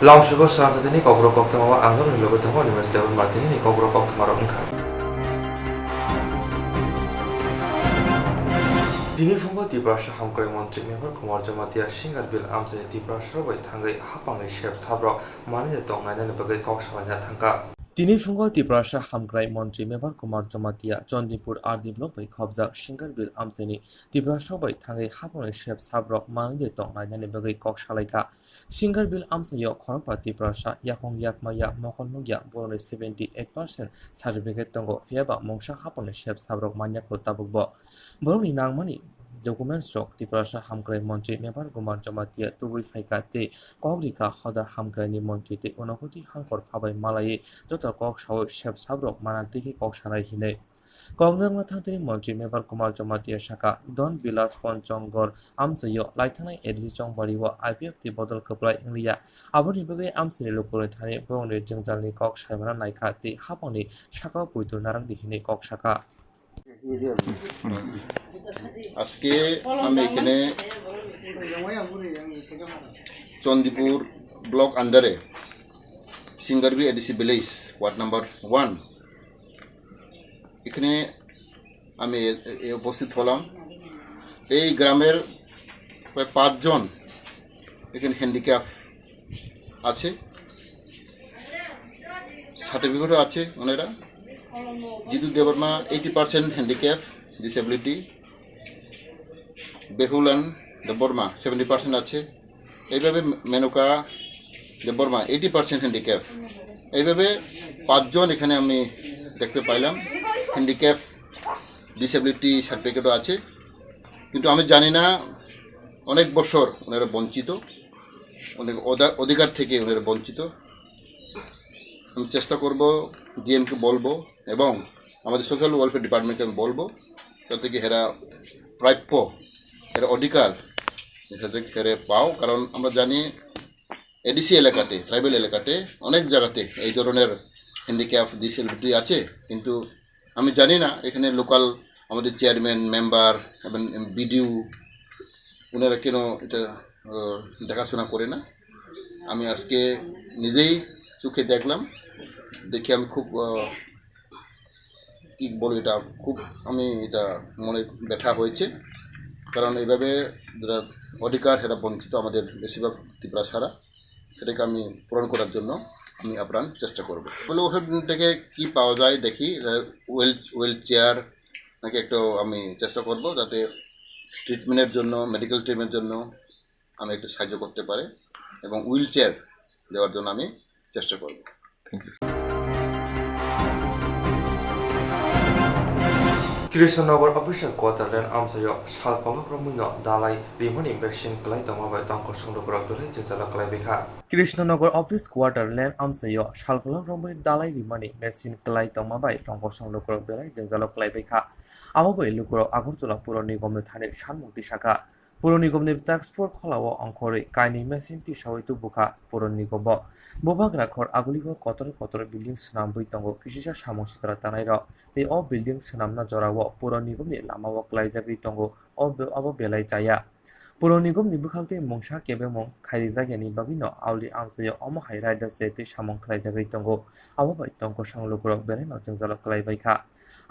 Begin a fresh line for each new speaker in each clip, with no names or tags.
Langshugo Santatini Kogro Koktama Angam Logotamo University of Martini Kogro Koktamaro Unka. Dini Fungo Tibrasha Hamkari Montri Member Kumar Jamatia Single Bill Amsa Tibrasha by Tangai Hapang Shep Sabro Mani the Tonga and the Bagay Kokshavanya Tanka. Dini Fungo Tibrasha Hamkrai Montri Member Kumar Jamatia Jondipur RD Block by Kobza Single Bill Amseni Tibrasha by Tangai Hapang Shep Sabro Mani the Tonga and the Bagay Kokshalaka. Single bill Amsayo Korpa Tibrasha Yakong Yakmaya Mokonoya born 78% certificate Tongo Fiaba Mongsha Hapon Shep Sabrok Manyako Tabubo. Boroni Nangmani Document Stroke Tibrasha Hamkray Monte Member Gumar Jamatia Tuwi Faikate Kogrika Hoda Hamkrani Monte Onokoti Hankor Fabai Malaye Dr. Kok Shaw Shep Sabrok Manatiki Kokshanai Hine. Kongnam Mathantri Monte Member Kumar Jamatia Shaka Don Bilas Ponchongor Amsayo Laitanai Edisi Chongbariwa IPF the Bottle Supply India Aboni Bugay Amsini Lokuritani Bone Jungzali Kok Shavana Naika the Haponi Shaka Puitu Narang Dihine Kok Shaka.
আজকে আমি এখানে চন্দিপুর block আন্ডারে সিঙ্গারবি ADC village ward number 1 এখানে আমি উপস্থিত হলাম। এই গ্রামের প্রায় 5 জন এখানে হ্যান্ডিক্যাপ আছে, সার্টিফিকেটও আছে। ওনারা জিতু দেববর্মা 80% হ্যান্ডিক্যাপ ডিসেবিলিটি, বেহুলান দেববর্মা 70% আছে। এইভাবে মেনকা দেববর্মা 80% হ্যান্ডিক্যাপ। এইভাবে 5 জন এখানে আমি দেখতে পাইলাম হ্যান্ডিক্যাপ ডিসেবিলিটি সার্টিফিকেটও আছে, কিন্তু আমি জানি না অনেক বছর ওনারা বঞ্চিত, অনেক অধিকার থেকে ওনারা বঞ্চিত। আমি চেষ্টা করব ডিএমকে বলবো এবং আমাদের সোশ্যাল ওয়েলফেয়ার ডিপার্টমেন্টকে আমি বলবো যাতে কি এরা প্রাপ্য এরা অধিকার হেরে পাও। কারণ আমরা জানি এডিসি এলাকাতে, ট্রাইবেল এলাকাতে অনেক জায়গাতে এই ধরনের হ্যান্ডিক্যাপ ডিসেবিলিটি আছে, কিন্তু আমি জানি না এখানে লোকাল আমাদের চেয়ারম্যান মেম্বার এবং বিডিও ওনারা কেন এটা দেখাশোনা করে না। আমি আজকে নিজেই চোখে দেখলাম, দেখে আমি খুব কি বলি এটা খুব আমি এটা মনে ব্যথা হয়েছে। কারণ এইভাবে যারা অধিকার সেটা বঞ্চিত আমাদের বেশিরভাগ ত্রিপুরাছাড়া, সেটাকে আমি পূরণ করার জন্য আমি আপ্রাণ চেষ্টা করব। বলে ওখান থেকে কী পাওয়া যায় দেখি, হুইল চেয়ার নাকি একটু আমি চেষ্টা করব যাতে ট্রিটমেন্টের জন্য, মেডিকেল ট্রিটমেন্টের জন্য আমি একটু সাহায্য করতে পারে এবং হুইল চেয়ার দেওয়ার জন্য আমি চেষ্টা করব। Thank you.
Krishnanagar official quarter then Amsayo Shalpalok Romuno Dalai Rimoni Beshin Kalai Tamabai Tanko Sundokura Dole Jala Kalai Bika. Krishnanagar office quarter land Amsayo Shalpalok Romuni Dalai Rimoni Beshin Kalai Tamabai Tanko Sundokura Dole Jala Kalai Bika. Awabai Lukuro Agurtula Puro Nigom Thane Shanmukti Shaka. Puro Nigom Taxport Kolawa Ankore Kaini Messin Tishawi Tubuka Puro Nigobo Bobagra Kor Aguligo Kotor buildings Nambu Tango Kisha Shamositra Tanairo. They all buildings Namna Jorawa Puro Nigom Lama Walk Laijagi Tongo of Belai Jaya. Puro Nigom Nibukalte Mongsha Kebemon Karizagani Bagino Auli Amsayo Omo High Rider Sete Shamon Klaijagi Tongo Awabai Tongo Shanglukuro Beleno Jenzala Klaibaika.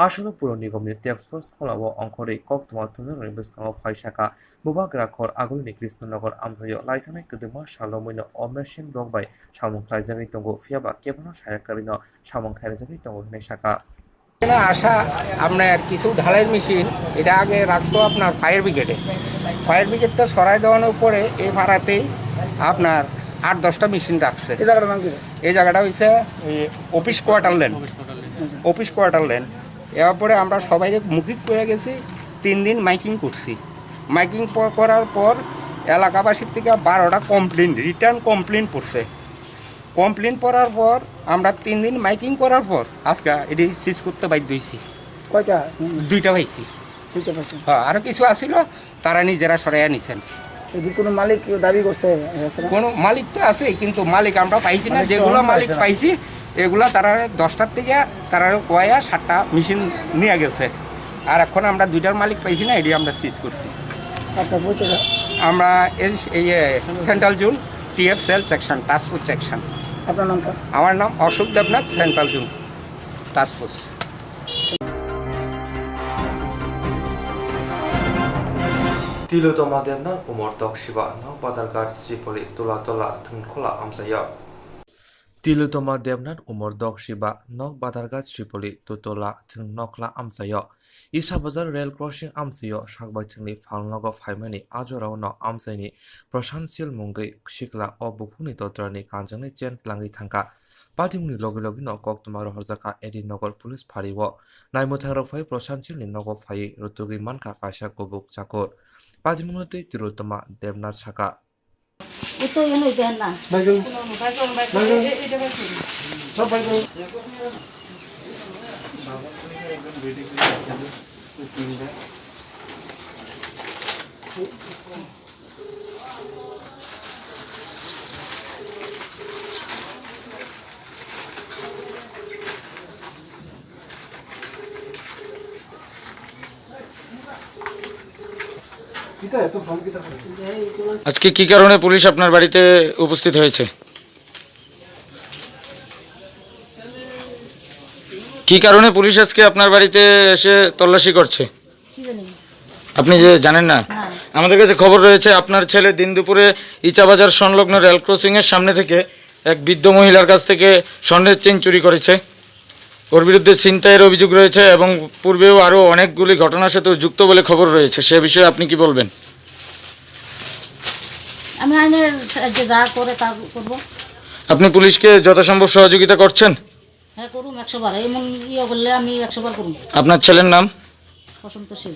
আসলে পুরো নিগমের ট্যাক্সফোর্স খোলাও অঙ্করে কক্তমা তুমির বিস্কাও ফাইসাকা বুবাগ্রা খর আগুলনি কৃষ্ণনগর আমজায় লাইথানাই কদমা শালমৈন অমেশিন রংবাই সামং খাইজাগৈ তঙ্গ ফিয়াবা কেবন সায়াকারিন সামং খাইজাগৈ তঙ্গ হনে শাকা
এখানে আসা আপনার কিছু ঢালাই মেশিন এটা আগে রাখতো আপনার ফায়ার ব্রিগেডটা সরাই দেওয়ানোর পরে এই ভাড়াতেই আপনার 8-10টা মেশিন রাখছে। এই জায়গাটার নাম কি? এই জায়গাটা হচ্ছে অফিস কোয়ার্টার ল্যান্ড। এরপরে আমরা সবাই মুখিত করে গেছি, 3 দিন মাইকিং করছি। মাইকিং করার পর এলাকাবাসীর থেকে 12টা রিটার্ন কমপ্লেন পড়ছে। কমপ্লেন পড়ার পর আমরা 3 দিন মাইকিং করার পর আজকে এটি সিজ করতে বাধ্য হয়েছি। কয়টা? 2টা পাইছি। হ্যাঁ, আরও কিছু আসিল, তারা নিজেরা সরাইয়া নিছেন।
কোনো মালিক দাবি করছে?
কোনো মালিক তো আছে, কিন্তু মালিক আমরা পাইছি না। যেগুলো মালিক পাইছি এগুলা তারা 10টার থেকে তারা কয়া 7টা মেশিন নিয়ে গেছে। আর এখন আমরা 2টার মালিক পাইছি না, এটি আমরা সিজ করছি। আমরা এই central zone TF cell section task force section.
আপনার নামটা?
আমার নাম Ashok Debnath, central zone task force.
Tilutoma Devnan Umor Dok Shiba No Badargar Sipoli Tula Tola Thunkola Amsaya Tilutoma Devnan Umor Dok Shiba No Badargar Sipoli Tutola Thunokla Amsaya Isa Bazar Rail Crossing Amsayo Shakbai Thungni Falnogo Faimani Ajorao No Amsayni Prosansil Mungai Shikla Obukuni Totrani Kanjani Chen Langi Thangka Patimuni Logi No Koktumaro Horzaka Edi Nogor Police Pariwo Naimutharofai Prosansil ni Nogo Fai Rutugi Manka Pasha Kobuk Chakor Pajimunoti Tilutoma Devnath Shaka
Ito yun o ito na.
আজকে কি কারণে police আপনার বাড়িতে উপস্থিত হয়েছে? কি কারণে police আজকে আপনার বাড়িতে এসে তল্লাশি করছে
কি জানি
আপনি যে জানেন না? আমাদের কাছে খবর রয়েছে আপনার ছেলে দিন দুপুরে ইচাবাজার সংলগ্ন রেল ক্রসিং এর সামনে থেকে এক বৃদ্ধ মহিলার কাছ থেকে স্বর্ণের চেইন চুরি করেছে। ওর বিরুদ্ধে ছিনতাইয়ের অভিযোগ রয়েছে এবং পূর্বেও আরও অনেকগুলি ঘটনার সাথে যুক্ত বলে খবর রয়েছে। সে বিষয়ে আপনি কি বলবেন?
আমি আইনের যে যা করে তা করব।
আপনি পুলিশকে যথাসম্ভব সহযোগিতা করছেন?
হ্যাঁ করুন 100 বার, এমন ইয়ে করলে আমি 100 বার করুন।
আপনার ছেলের নাম?
বসন্ত শীল।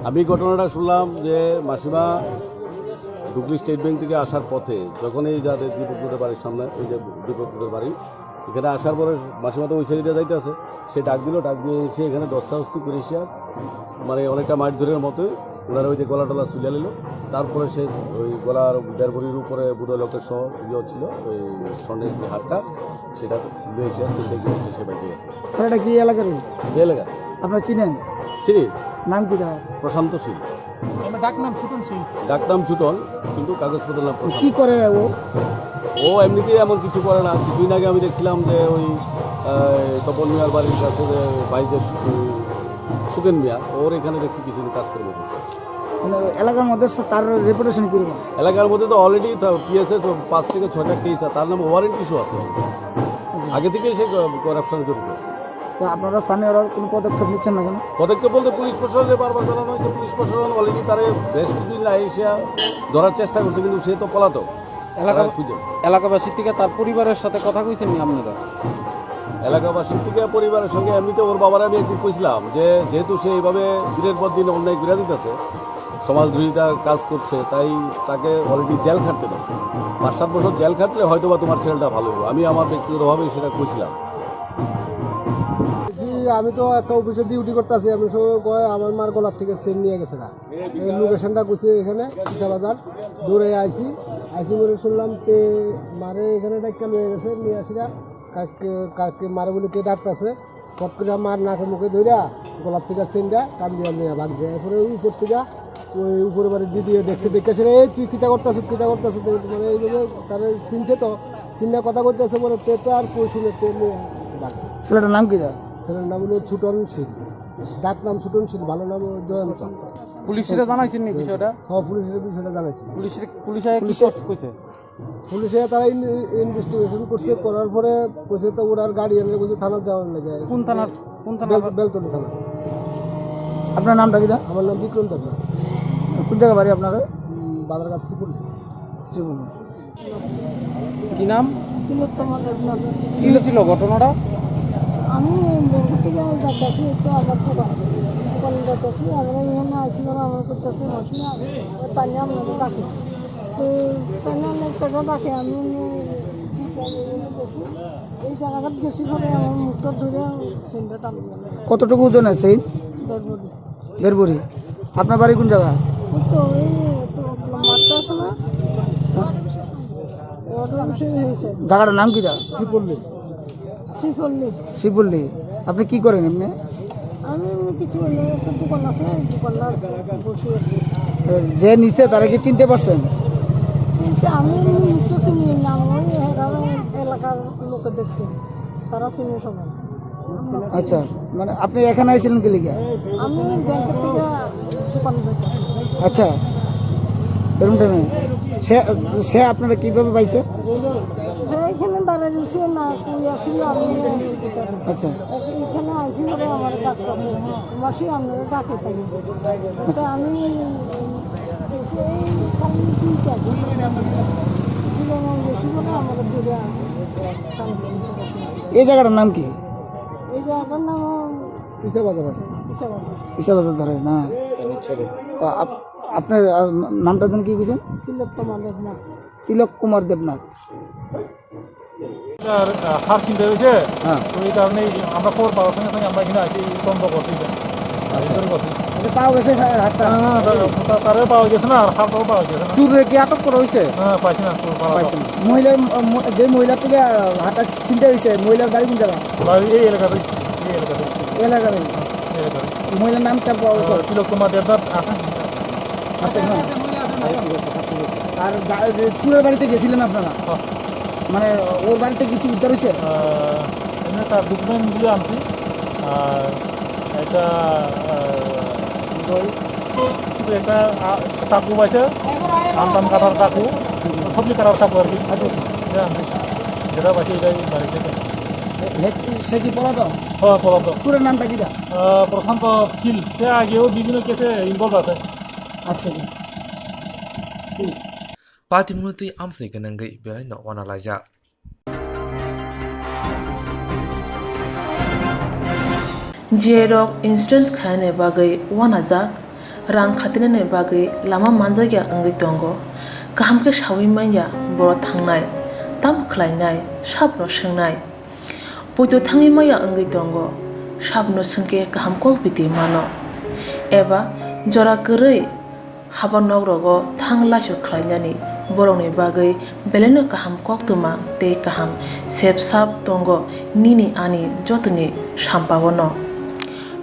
আমি ঘটনাটা শুনলাম যে মাসিমা ডুগলি স্টেট ব্যাংক থেকে আসার পথে যখন এই যাদের দীপকপুরের বাড়ির সামনে ওই যে দীপকপুরের বাড়ি এখানে আসার পরে মাসিমা তো ওই সাইডে যাইতে আছে, সে ডাক দিয়ে এসে এখানে দস্তাহস্তি করে এসে মানে অনেকটা মাঠ ধরের মতোই ওনারা ওই যে গলা টলা চুলিয়া নিল। তারপরে সে ওই গলার দেড় উপরে বুধ লোকের সহ ইয়ে ছিল ওই স্বর্ণের যে হারটা সেটা লুয়ে এসে চিন্তা করে সে বাইকে গেছে।
স্যার এটা কি এলাকার?
এই এলাকা
আপনার চিনেন?
চিনি।
নাম কি তার?
প্রশান্ত শীল।
ডাকনাম ছুটন সিং।
ডাকনাম ছুটন, কিন্তু কাগজপত্রের নাম
কি করে ও?
ও এমনিতেই এমন কিছু করে না। কিছুদিন আগে আমি দেখছিলাম যে ওই তপন মিয়ার বাড়ির কাছে যে বাইজের সুকেন মিয়া, ওর এখানে দেখছি কিছুদিন কাজকর্ম করছে।
মানে এলাকার মধ্যে তার রেপুটেশন কীরকম?
এলাকার মধ্যে তো অলরেডি পিএসএ 5 থেকে 6টা কেস, তার নামে ওয়ারেন্ট ইস্যু আছে, আগে থেকেই সে করাপশনে জড়িত।
তো আপনারা স্থানীয়রা কোনো পদক্ষেপ নিচ্ছেন না কেন?
পদক্ষেপ বলতে পুলিশ প্রশাসনে বারবার জানানো হয়েছে, পুলিশ প্রশাসন অলরেডি তারে বেশ কিছুদিন এসে ধরার চেষ্টা করছে, কিন্তু সে তো পলাতক।
এলাকাবাসীর থেকে তার পরিবারের সাথে কথা কইছেন নি আপনারা?
এলাকাবাসীর থেকে পরিবারের সঙ্গে এমনিতে ওর বাবার আমি একদিন কইছিলাম যে যেহেতু সে এইভাবে দিনের পর দিন অন্যায় ঘুরে দিতেছে, সমাজদ্রোহিতার কাজ করছে, তাই তাকে অলরেডি জেল খাটতে দেয়। 5-7 বছর জেল খাটলে হয়তো বা তোমার ছেলেটা ভালো হবে, আমি আমার ব্যক্তিগতভাবে সেটা কইছিলাম।
আমি তো একটা অফিসে ডিউটি করতেছি, আমি সব কয় আমার মার গলার থেকে চেন নিয়ে গেছে না। এই লোকেশনটা গুছি এখানে ইসাবাজার দূরে আইসি বলে শুনলাম তে মারে এখানে ডাক্তার নিয়ে গেছে, নিয়ে আসিরা কাকে মারে বলে কে ডাক্তারছে, ফট করে মার নাকে মুখে ধরিয়া গলার থেকে চেনটা টান দিয়ে নিয়ে ভাগছে। এরপরে উপর থেকে ওই উপরে বাড়ি দিয়ে দেখছে, দেখে সেটা এই তুই কিতা করতেছ মানে এইভাবে তারা চিনছে, তো চিন্তা কথা করতেছে বলে তে তো আর কই শুনে তে নিয়ে ভাগছে।
ছেলেটার নাম কি?
ছেলের নাম হলো ছুটন শীল, ডাক নাম ছুটন শীল, ভালো নাম জয়ন্ত।
পুলিশরা জানাইছেন নি বিষয়টা?
হ্যাঁ, পুলিশের বিষয়টা জানাইছি। পুলিশে তারা ইনভেস্টিগেশন করছে, করার পরে কইছে তো ওরা গাড়ি এনে কইছে থানা যাওয়ার লাগে।
কোন থানা?
বেলতলি থানা।
আপনার নামটা কি?
আমার নাম বিক্রম দেবনাথ।
কোন জায়গা বাড়ি আপনার?
বাজারঘাট শ্রীপুর।
কি নাম?
তিলোত্তমা দেবনাথ।
কি হয়েছিল ঘটনাটা?
আমি ব্যাংক থেকে যাচ্ছি, তো আমার দোকানে যাচ্ছি, আমরা এখানে আইসি করে আমার করতেছে মশলা পানি আপনাদের ডাকে, তো পানি অনেক কথা ডাকে, আমি বসি এই জায়গাটা গেছি করে আমার মুখটা ধরে চেনটা টান দিলাম
কতটুকু ওজন আছে?
দরবরি
1.5 ভরি। আপনার বাড়ি কোন জায়গা?
ওই তো এই তো মাঠটা আছে না ওটার বিষয় হয়েছে
জায়গাটার নাম কি?
শ্রীপল্লী
শ্রীপল্লী। আপনি কি করেন এমনি?
আমি কিছু হলে একটা দোকান আছে দোকানদার বসে আছি
যে নিচে তারা কি চিনতে পারছেন?
চিনতে আমি মুখটা চিনি না ওই এলাকার লোকে দেখছে তারা চিনি সবাই
আচ্ছা, মানে আপনি এখানে আইছিলেন কি লিগা?
আমি ব্যাংকের থেকে দোকানে যাইতেছি
আচ্ছা, এরকম টাইমে সে আপনারা কিভাবে পাইছে?
এইখানে দাঁড়ায় রয়েছে না কই আসিল আমি
আচ্ছা
এখানে আসি বলে আমার ডাকতেছে মাসি আপনারা ডাকে থাকি তা আমি বেশি বলে আমাকে দূরে
এই জায়গাটার নাম কি?
এই জায়গাটার নাম
পিসা বাজার আছে
ইসাবাজার ধরে না? আপনার নামটা দেন কি বলছেন?
তিলোত্তমা দেবনাথ
তিলক কুমার দেবনাথ।
হার কিনতে হয়েছে
হ্যাঁ,
তো এই কারণেই আমরা খবর পাওয়ার সঙ্গে সঙ্গে আমরা এখানে আসি তন্ত্র করছি
পাওয়া গেছে হাতটা?
তারাও পাওয়া গেছে না আর হারটাও পাওয়া গেছে না
চুরে কি আটক করা হয়েছে?
হ্যাঁ পাইছি না তোর পাওয়া
পাইছেন? মহিলার যে মহিলার থেকে হাতটা চিনতে হয়েছে, মহিলার বাড়ি কোন জায়গা?
এই এলাকাতে
এলাকার মহিলার নামটা পাওয়া গেছে?
তিলোত্তমা দেবনাথ
আছে না? আর চুরের বাড়িতে গেছিলেন আপনারা? মানে ওর বাড়িতে কিছু উদ্ধার হয়েছে?
এমনি তার ডকুমেন্টগুলো আনছি আর একটা একটা চাকু পাইছে আম কাটার চাকু সবজি কাটার চাকু আর কি
আচ্ছা
আনছি যেটা পাইছে এটাই বাড়ি থেকে
সে কি পলাতক?
পলাত
চুরের নামটা কি?
প্রশান্ত ছিল সে আগেও বিভিন্ন কেসে ইনভলভ আছে
আচ্ছা আচ্ছা ঠিক।
Patimulti amsai ganangai belai no wana laja.
Jerok insurance khane bagai wana jak rang khatinane bagai lama manjagya angai tongo kaham ke shawi manya boro thangnai tam khlainai sabno swngnai poito thangi maya angai tongo sabno sungke kaham ko biti mano eba jora korei haba nogrogo thanglasho khlainani borongni bagai beleno kaham koktuma tei kaham sepsap tongo nini ani jotoni sampabono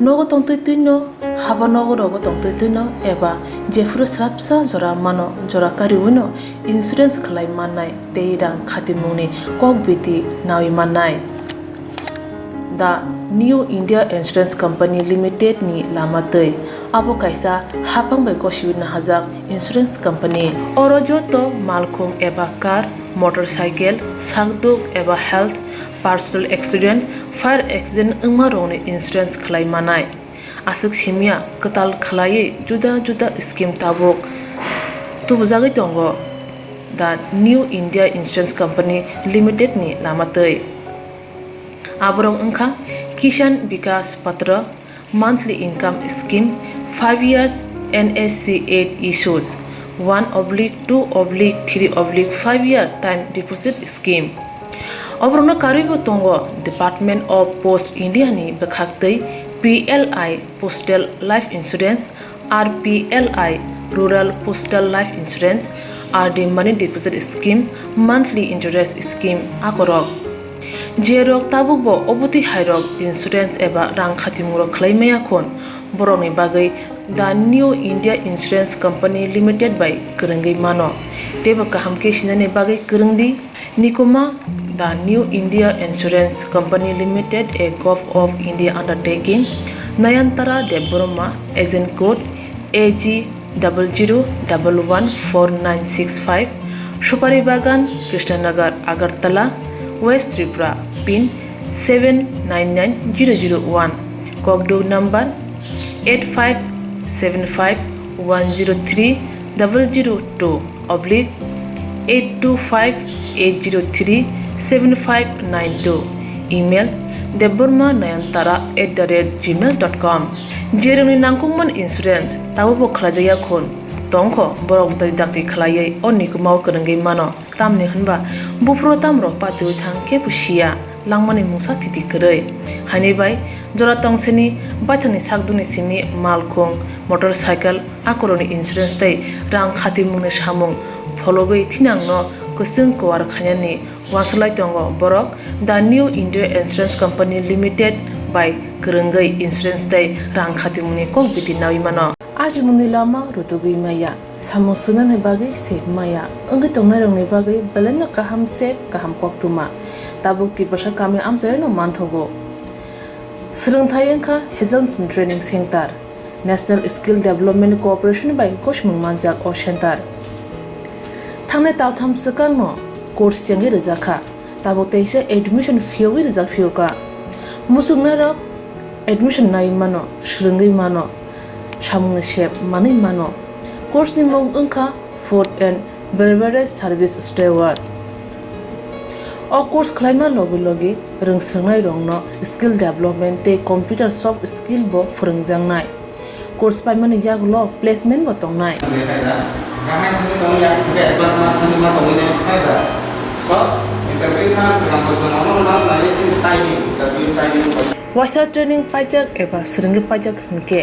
nogo tongtoi tuino haba nogorogo tongtoi tuino eba jefuru srapsa jora mano jora kariuno insurance khlai mannai tei rang khatimuni kokbiti nawi mannai The New India Insurance Company Limited ni lamatei abo kaisa hapang bai koshiwina hajak insurance company oro joto malkhung eba car motorcycle sakduk eba health personal accident fire accident ungma rongni insurance khlai manai asuk simia katal khlai juda juda scheme tabok tubujagai tongo The New India Insurance Company Limited ni lamatei aborong ungkha Kishan Vikas Patra monthly income scheme 5 years NSC 8 issues 1/2/3/5 year time deposit scheme obrona karibo tongo Department of Post India ni bekhaktei PLI Postal Life Insurance RPLI Rural Postal Life Insurance RD Money Deposit Scheme monthly interest scheme akorok Jerok tabukbo obuti hairok insurance eba rang khatimuro khlaimaya khon boroni bagai The New India Insurance Company Limited by Kurungai mano teba kaham ke sinane bagai kurungdi nikoma The New India Insurance Company Limited a Gov of India undertaking Nayantara Deboroma agent code AG 00114965 Supari Bagan Krishnanagar Agartala West Tripura pin 799001 Kogdo number 85751032/825-803-7592 email debormanayantara@gmail.com jeroni nangkungman insurance tabo khlajaya khon tongkho borok dai dakti khlaiye onni kumau kurungai mano tamni hunba bufro tamro patui thang ke pusia langmani musa thiti krei hani bai jora tongseni baithani sakduni simi malkhong motorcycle akoroni insurance tai rang khati mungni samung phologoi thinangno kusung kwar khanyani waslai tongo borok the new india insurance company limited by krungai insurance tai rang khati mungni kok biti nawi mano aji mungni lama rutugui maya samosuna ne bagai sep maya angi tongnai rong ne bagai balena kaham sep kaham koktuma tabuk ti pasha kami amjai no manthogo srungthai engkha Hazelson training center national skill development cooperation by koshmung manjak o center thangne taltham sakano course changi rizakha tabo teise admission fee rizak fioka musungna admission nai mano shrungai mano samung shep mani mano course ni mong engkha food and beverage service steward o course khlaima logi logi rungsrangnai rongno skill development te computer soft skill bo phurungjangnai course paimani yaglo placement bo tongnai wasa training pajak eba srungi pajak hingke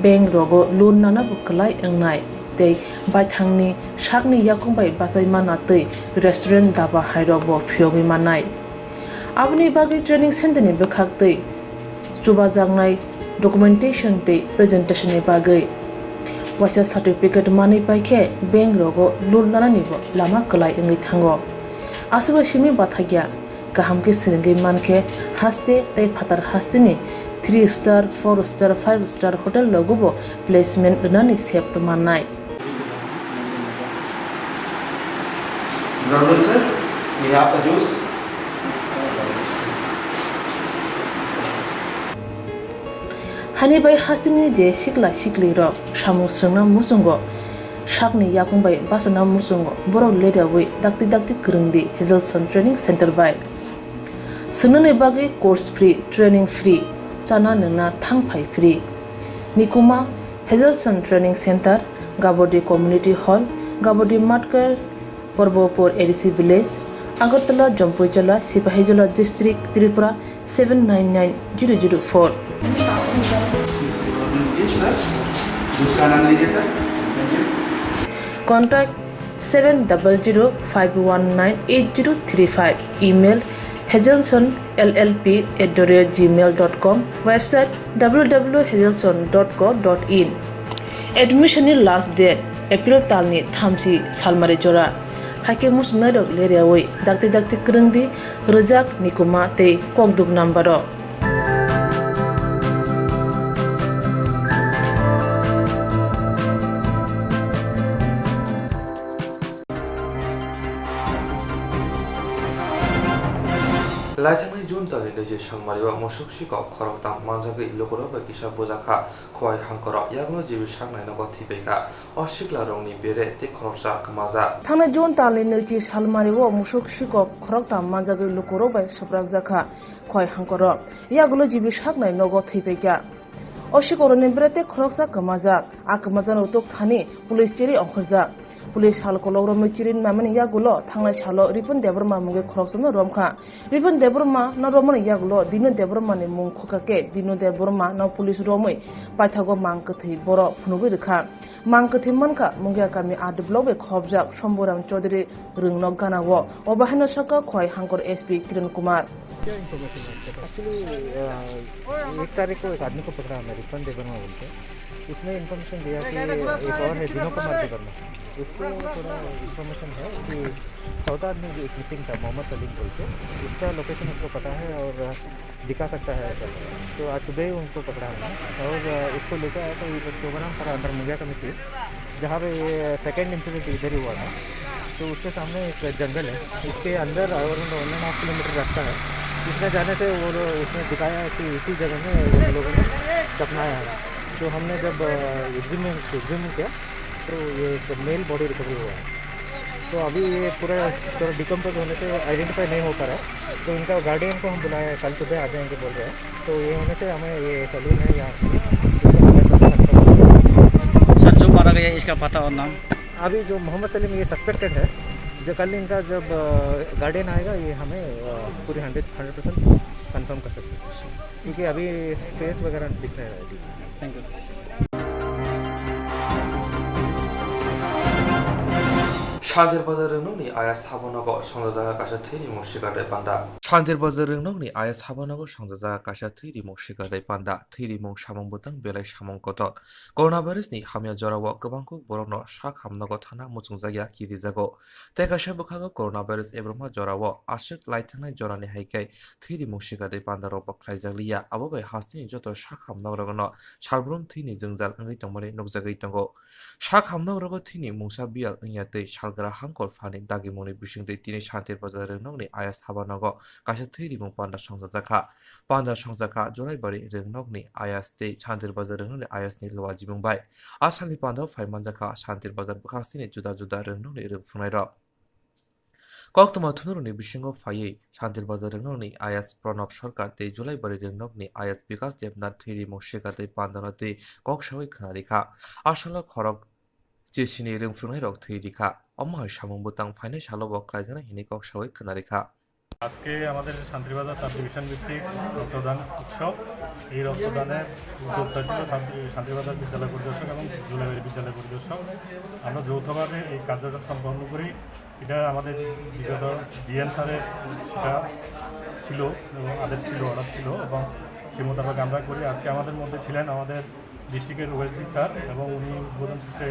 bank rogo loan nana buklai engnai tei baithangni sakni yakung bai basai mana tei restaurant daba hairok bo phiogi manai abni bagi training center ni bekhak tei chuba jangnai documentation tei presentation ni bagai wasa certificate mani paikhe bank rogo loan nana ni bo lama klai engi thango asuba simi bathagya kaham ke srungi manke haste tei phatar haste ni 3 star 4 star 5 star hotel logo bo placement nani sep to manai
Brother sir, we have the juice.
hani bai hasini je sikla sikli ro samu srungna musungo sakni yakung bai basana musungo borok leda wi dakti krungdi Hazelson training center bai sunune bagi course free training free chana nungna thangphai free nikuma Hazelson training center Gabodi community hall Gabodi matkar Porbopur ADC village Agartala Jampuichala Sipahijala district Tripura 799004 contact 7005198035 email hazelsonllp@gmail.com website www.hazelson.co.in admission last date April talni thamsi salmari jora hake musna dok leriawai dakti krungdi rejak nikuma te kokduk nambaro
Lajamai Jun tali leje sangmariwa mosuk siko khorok tang manjaga ilokoro ba kisa bojaka khoi hangkoro yaglo jibi sangnai nogo thibeka osikla rongni bere te khoroksa kamaja
thangna Jun tali leje salmariwa mosuk siko khorok tang manjaga ilokoro ba sobrak jaka khoi hangkoro yaglo jibi sangnai nogo thibeka osikoro ni bere te khoroksa kamaja akamaja no tok thani police cheri ongkhaja police hal kologro mechirin namani yagulo thangnai salo ripun debrma munge khoroksono romkha ripun debrma na romani yagulo dinu debrma ni mung khokake dinu debrma na police romoi paithago mangkathi boro phunugi rekha mangkathi mankha munge kami adblobe khobjak somboram chaudhary rungno ganawo obahano saka khoi hangkor SP Kiran Kumar
एक तारीख को एक आदमी को पकड़ा हमें refund देवरमा बोलते उसने इन्फॉर्मेशन दिया कि एक और है दिनों कुमार देवरमा उसको थोड़ा इन्फॉर्मेशन है कि 14 आदमी एक मिसिंग था मोहम्मद सलीम बोलते उसका लोकेशन उसको पता है और दिखा सकता है ऐसा तो आज सुबह ही उनको पकड़ा हमने और उसको लेकर आया तो प्रोग्राम पर अंदर मुंगिया कमेटी जहाँ पे सेकेंड इंसिडेंट इधर ही हुआ था तो उसके सामने एक जंगल है इसके अंदर अराउंड 1.5 किलोमीटर रास्ता है इसमें जाने से वो उसने दिखाया कि इसी जगह में वो लोगों ने दफनाया है तो हमने जब एग्जामिन किया तो ये एक मेल बॉडी रिकवरी हुआ है तो अभी ये पूरा थोड़ा डिकम्पोज होने से आइडेंटिफाई नहीं हो पा रहा है तो इनका गार्डियन को हम बुलाया कल सुबह आ जाएंगे बोल रहे हैं तो ये होने से हमें ये सलून है यहाँ
सर जो मारा गया इसका पता और नाम
अभी जो मोहम्मद सलीम ये सस्पेक्टेड है जो कल इनका जब गार्डियन आएगा ये हमें पूरी 100% कंफर्म कर सकते हैं, क्योंकि अभी फेस वगैरह दिख रहा है। Thank you.
शांतिर बाजार रंगनोंनि आयास हाबनांगौ संजाजागा काशा थैरि मुसिगादै पान्दा शांतिर बाजार रंगनोंनि आयास हाबनांगौ संजाजागा काशा थैरि मुसिगादै पान्दा थैरि मुं सामं बुतां बेलाय सामं कतक कर'ना भाइरासनि हामिया जराव गोबांखौ बर'नो सा खामनांगौ थाना मुचुं जायगा किरिजागौ ते काशा बुखागौ कर'ना भाइरास एब्रमा जराव आशिक लाइथांनाय जरानि हायखाय थैरि मुसिगादै पान्दा रब ख्लायजागलिया आबोबाय हास्तिनि जत सा खामनांगौ सालब्रुम थैनि जोंजाल ओंगै तंमाने नुगजागै तंगौ सा खामनांगौ थैनि मुंसा बियाल ओंयातै सालग्रा हांखर फानि दागि मनि बिसिंदै तिनि शांतिर बाजार रंगनोंनि आयास हाबानांगौ काशा थैरि मुं पान्दा संजाखा जलाइबारि रंगनोंनि आयास दै शांतिर बाजार रंगनोंनि आयासनि लवा जिबुंबाय आसामनि पान्दाव फाइमानजाखा शांतिर बाजार बुखास्तिनि जुदा जुदा रंगनोंनि रोंफुंनाय र कक्तमा थुनुरुनि बिसिंगौ फायै शांतिर बाजार रंगनोंनि आयास प्रणब सरकार दै जलाइबारि रंगनोंनि आयास विकास देबनाथ थैरि मुं सिगादै पान्दानो दै ककसावै खोनारिखा आसाला खरक जेसिनि रोंफुंनाय रक थैरिखा अमाय सामं बुतां फाइनाय सालबक ख्लायजानाय हिनि ककसावै खोनारिखा
আজকে আমাদের শান্তিবাজার সাব ডিভিশন ভিত্তিক রক্তদান উৎসব। এই রক্তদানের উদ্যোক্তা ছিল শান্তিবাজার বিদ্যালয় পরিদর্শক এবং জুলাইবাড়ি বিদ্যালয় পরিদর্শক। আমরা যৌথভাবে এই কার্যক্রম সম্পন্ন করি। এটা আমাদের বিগত ডিএম স্যারের সেটা ছিল এবং আদেশ ছিল, অর্ডার ছিল এবং সে মোতাবেক আমরা করি। আজকে আমাদের মধ্যে ছিলেন আমাদের ডিস্ট্রিক্টের ওএসডি স্যার এবং উনি উদ্বোধন শেষে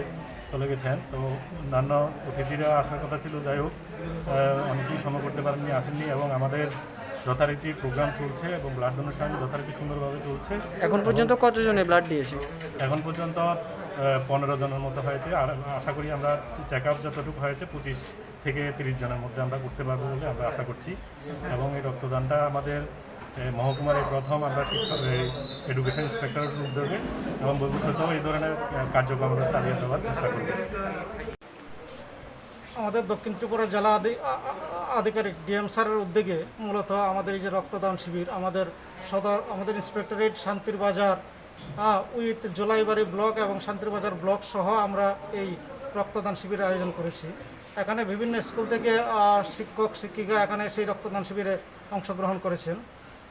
চলে গেছেন। তো অন্যান্য অতিথিরা আসার কথা ছিল, যাই হোক অনেকেই সময় করতে পারেননি, আসেননি এবং আমাদের যথারীতি প্রোগ্রাম চলছে এবং ব্লাড ডোনেশন যথারীতি সুন্দরভাবে চলছে।
এখন পর্যন্ত কতজনে ব্লাড দিয়েছে?
এখন পর্যন্ত 15 জনের মতো হয়েছে। আর আশা করি আমরা চেক আপ যতটুকু হয়েছে 25 থেকে 30 জনের মধ্যে আমরা করতে পারবো বলে আমরা আশা করছি। এবং এই রক্তদানটা আমাদের মহকুমার এই প্রথম আমরা এডুকেশন ইন্সপেক্টরের উদ্যোগে এবং ভবিষ্যতেও এই ধরনের কার্যক্রম আমরা চালিয়ে যাওয়ার চেষ্টা করব।
আমাদের দক্ষিণ ত্রিপুরা জেলা আধিকারিক ডিএম স্যারের উদ্যোগে মূলত আমাদের এই যে রক্তদান শিবির আমাদের ইন্সপেক্টরেট শান্তির বাজার উইথ জোলাইবাড়ি ব্লক এবং শান্তির বাজার ব্লক সহ আমরা এই রক্তদান শিবিরের আয়োজন করেছি। এখানে বিভিন্ন স্কুল থেকে শিক্ষক শিক্ষিকা এখানে সেই রক্তদান শিবিরে অংশগ্রহণ করেছেন।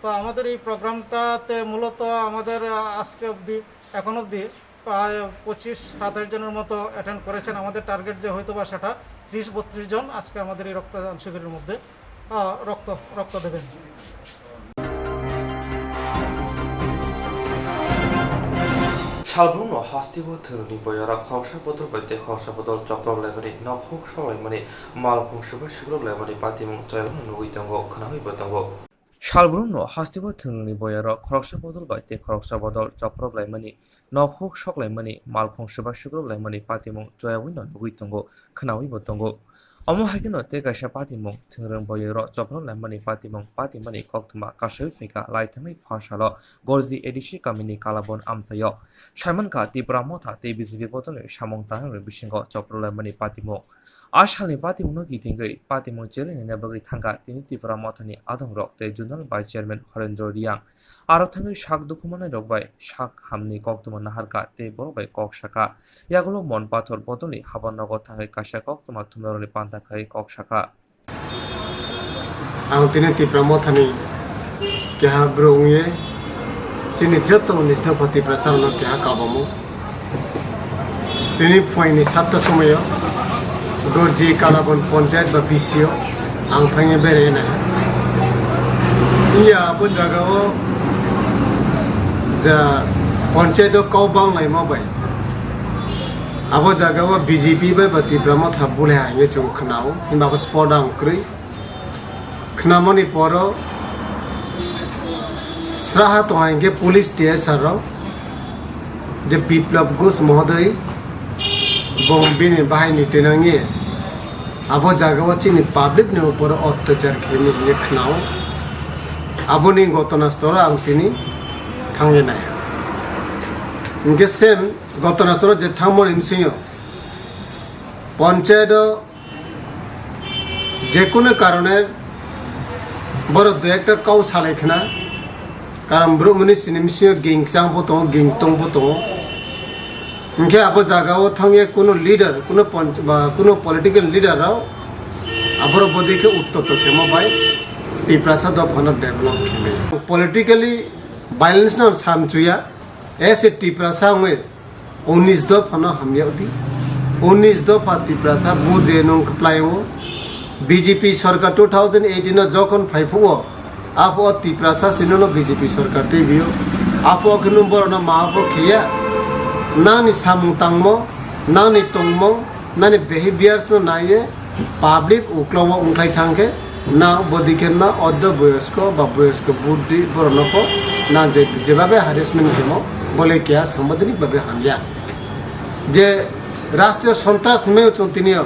তো আমাদের এই প্রোগ্রামটাতে মূলত আমাদের আজকে অবধি এখন অবধি প্রায় 25-27 জনের মতো অ্যাটেন্ড করেছেন। আমাদের টার্গেট যে হয়তো বা সেটা 30-32 জন আজকে আমাদের এই রক্তদান শিবিরের মধ্যে রক্ত দেবেন।
सालब्रुमनो हास्तिबो धोरोमनि बयरा खावसा बदल बायदि खावसा बदल चक्रब लाइमानि नखुक सलायमानि मालफुंसुबो सिग्रब लाइमानि पातिमुं जयगुन नुगै दंगो खोनाहैबो दंगो सालब्रुमनो हास्तिबो धोरोमनि बयरा खरकसा बदल बायदि खरकसा बदल चक्रब लाइमानि नखुक सकलायमानि मालफुंसुबो सिग्रब लाइमानि पातिमुं जयगुन नुगै दंगो खोनाहैबो दंगो अमो हागिनो ते गायसा पातिमुं थोरों बयरा चक्रब लाइमानि पातिमानि कक्तमा कासै फैका लाइथांनि फासालो गरजि एडिसि गामिनि कालाबन आमसायो साइमनका तिब्रामथा ते बिजिबि बदलनि सामं तांनि बिसिंगो चक्रब लाइमानि पातिमुं आसालनि पातिमुंनो गिदिंगै पातिमुं जेलेनि बगै थांगा तिनि तिब्रामथानि आदंरक ते जुनाल भाइस चेयारमेन हरेन्द्र रियां आरो थाङै साक दुखुमानाय रकबाय साक हामनि कक्तमा नाहारका ते बरबाय ककसाका यागुलो मन पाथर बदलनि हाबानगो थाङै कासा कक्तमा थुमरनि पान्ताखाय ककसाका
आं तिनि तिब्रामथानि केहा ब्रुंगे तिनि जत निजपति प्रसारण केहा काबमु तिनि फुंनि 7 समय गरजि कालाबन पंचायत बा बिसिओ आं थाङै बेरायना इया बो जागाव जा पंचायत कावबां लाइमाबाय आबो जागाव बीजेपी बा तिब्रामथा बुले हाङे जों खनाव हिमाबो स्पट आं क्रै खनामनि परो स्राहा तो आएंगे पुलिस टीएसआर जे विप्लव घोष महोदय बॉम्बे बाहर तेनांगे अब जगह चीनी पब्लिक ने ऊपर अत्याचार खेलने खनाव अब नहीं घटनास्थल आं तिनी थांगे ना इनके सेम घटनास्थल जे थांमर इनसियो पंचायत जेकुनो कारणे बर दो एक काउ सालायखना कारण ब्रह्मनि सिनेमिसियो गिंगसांबो दं गिंगतंबो दं इनके अब जगह थांगे कोनो लीडर कोनो पंच बा कोनो political leader abro bodi ke utto to kemo bai tiprasa do phana develop khime politically violence na samchuya ऐसे टिप्रासा में 19 दो फना हम यादी 19 दो पाती प्रासा बुदे नों कप्लायो बीजेपी सरकार 2018 न जखन फाइफो आप ओ टिप्रासा सिनो बीजेपी सरकार ते बियो आप ओ नम्बर न माबो खिया नानी सामुतांगमो नानी तोंगमो नानी बिहेवियर्स न नाये पब्लिक उक्लवा उंखाय थांके ना बदिकेन ना अद्द बयस्को बा बयस्को बुद्धि बरनको ना जेबाबे हारेसमेंट केमो बोले क्या संबंधित बाबे हानिया जे राष्ट्रीय सन्त्रास में चुनतिनियो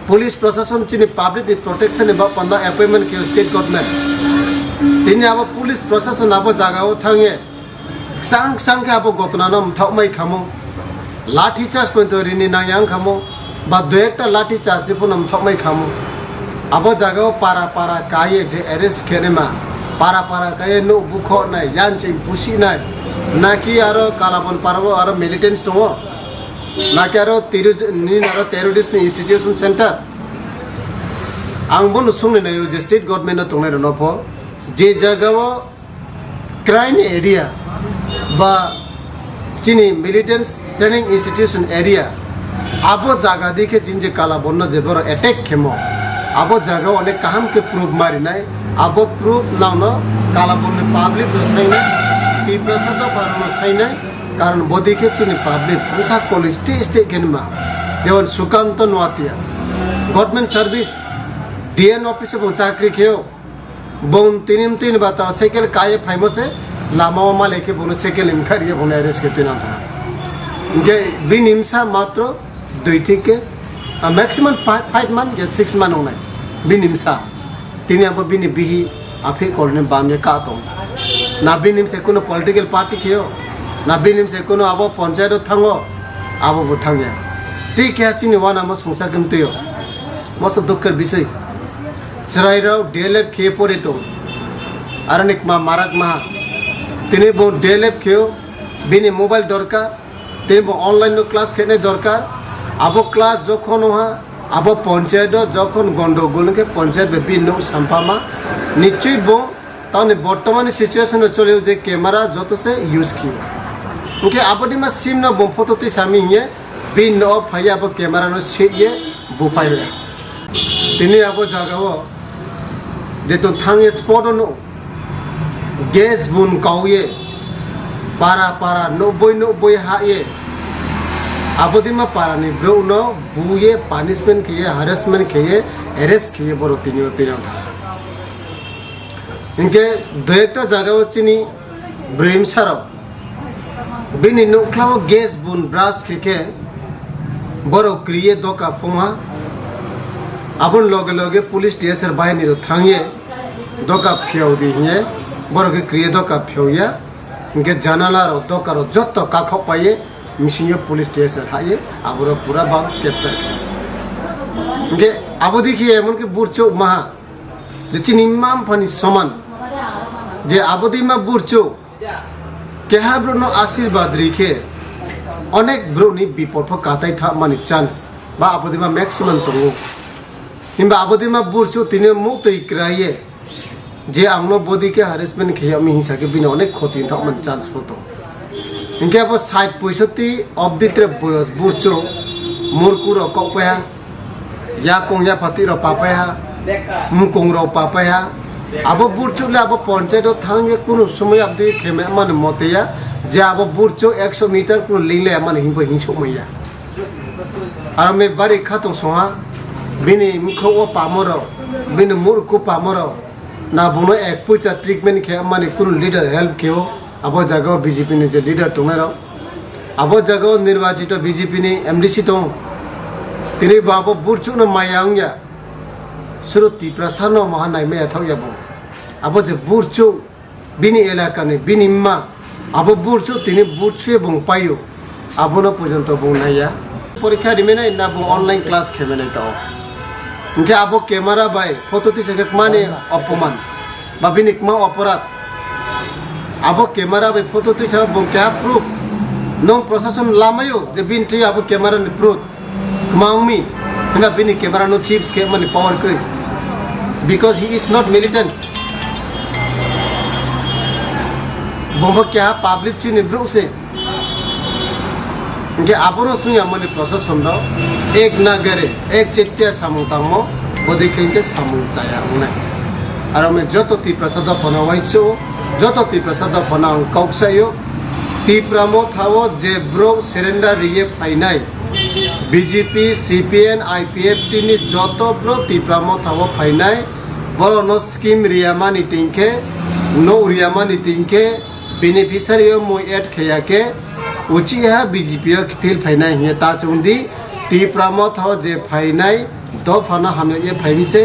पुलिस प्रशासन चिनी पब्लिक प्रोटेक्शन एबा पंदा अपॉइंटमेंट के स्टेट गवर्नमेंट तिनी अब पुलिस प्रशासन अब जागाओ थांगे सांग सांग के अब गतनानम थाउमै खामो लाठी चार्ज पन्तो रिनि नायां खामो बा दुएकटा लाठी चार्ज पुनम थाउमै खामो अब जागाओ पारा पारा काये जे अरेस्ट केनेमा पारा पारा काये नो बुखो नाय यानचिं पुसी नाय नाकि आरो कालाबन पारबो आरो मिलिटेंट्स दङ नाकि आरो टेररिस्ट इंस्टीट्यूशन सेंटर आंबो नुसुंनि नायो जे स्टेट गवर्नमेंट दंनाय नफो जे जागाव क्राइम एरिया बा चिनी मिलिटेंट्स ट्रेनिंग इंस्टीट्यूशन एरिया आबो जागा दिखे जिनजे कालाबन जेबर अटैक खेमो आबो जागाव अनेक काहाम के प्रूफ मारिनाय आबो प्रूफ नावनो कालाबन पब्लिक रसायना टिप्रासा तो बारनो साइनाय कारण बदि के चिनी पब्लिक पैसा कॉलेज स्टे केनमा देवन सुकांत नवातिया गवर्नमेंट सर्विस डीएन ऑफिस बो चाकरी खेयो बोन तीन बाता साइकिल काये फाइमोसे लामा मा लेके बोनो साइकिल इनखारिए बोनो अरेस्ट के तिना था इनके बिन हिंसा मात्र दुई के मैक्सिमम 5 मंथ या 6 मंथ होना बिन हिंसा तिनी अब बिन बिही आफे कोलने बामने का तो ना बिनिम से कोनो पॉलिटिकल पार्टी खेयो ना बिनिम से कोनो अब पंचायत थांगो अब बो थांगे ठीक है चिनि वाना म संसा कमतियो मस दुखर विषय सराइराव डीएलएफ खे परे तो आरनिक मा मारक मा तिने बो डीएलएफ खेयो बिनि मोबाइल दरकार तिने बो ऑनलाइन नो क्लास खेने दरकार अब क्लास जखन हा अब पंचायत जखन गंडगोल के पंचायत बिनो संपामा निश्चय बो ताने बर्तमान सिचुएशन चले जे कैमरा जो से यूज किया उनके आपटी में सिम न बम फोटो ती सामी ये बिन न फया अब कैमरा न से ये बुफाइले तिनी अब जागाओ जे तो थांगे स्पॉट न गैस बुन काउये पारा पारा 90 हा ये आपदी में पारा नि ब्रो न बुये पनिशमेंट किए हरेसमेंट किए अरेस्ट किए बरो तिनी था इनके दुएकटा जगह चिनी ब्रेम साराव बिनि नुक्लाव गैस बुन ब्रास केके बरो क्रिए दोका फुंगा आबुन लगे लगे पुलिस स्टेशन बाहिनी रो थांगे दोका फियाव दिहिए बरो के क्रिए दोका फियावया इनके जानाला रो दोका रो जत्तो काखो पाए मिसिंगे पुलिस स्टेशन हाये आबरो पूरा बाम कैप्चर इनके आबो देखिए एमन के बुरचो महा चिनी माम फनी समान जे आबदी मा बुरचो केहा ब्रनो आशीर्वाद रिखे अनेक ब्रोनी विपद काताय था माने चांस बा आबदी मा मैक्सिमम तंगो हिंबा आबदी मा बुरचो तिने मुतै क्राये जे आंनो बॉडी के हरेसमेंट खेया मी हिसा के बिना अनेक क्षति था मन चांस फोटो इनके अब 60-65 ऑफ द ट्रिप बुरचो मुरकुरो कपया या कोंया फाती रो पापया मुकों रो पापया अब बुरचो ले अब पंचायत थांगे कोनो समय अब दे खेमे मन मतेया जे अब बुरचो 100 मीटर को लिंगले मन हिंप हिंसो मैया आर मे बारे खातो सोहा बिनि मुखो पामरो बिनि मुरको पामरो ना बोनो एक पुचा ट्रीटमेंट खे मन कोनो लीडर हेल्प केओ अब जगह बीजेपी ने जे लीडर तोमेरो अब जगह निर्वाचित बीजेपी ने एमडीसी तो तिनी बाबो बुरचो न मायांगया सुरती प्रसानो महानाय में अथाव याबो अब जे बुरचो बिनि इलाका ने बिनि मा अब बुरचो तिनी बुरचो बंग पायो अब न पर्यंत बंगनाया परीक्षा रिमेनाय ना बो ऑनलाइन क्लास खेमेनाय तो इनके अब कैमरा बाय फोटो ती से माने अपमान बा बिनि मा अपराध अब कैमरा बाय फोटो ती से बंग क्या प्रूफ नो प्रशासन लामायो जे बिन ट्री अब कैमरा ने proof माउमी hina bini camera no chips ke mani power kri because he is not militant bomo kya public chini bro se ke aporo sunya mani procession do ek nagare ek chitya samung tangmo bodikhin ke samung chaya unai arame joto ti prasada phonawaiso joto ti prasada phonang kauksayo ti pramo thawo je bro surrender riye painai BJP CPN IPF tini joto bro ti pramo thawo painai boro no scheme riyamani tinke no riyamani tinke beneficiary mo add khayake uchiha BJP fil painai hiya ta chundi ti pramo thawo je painai do phana hamyo ye phaimse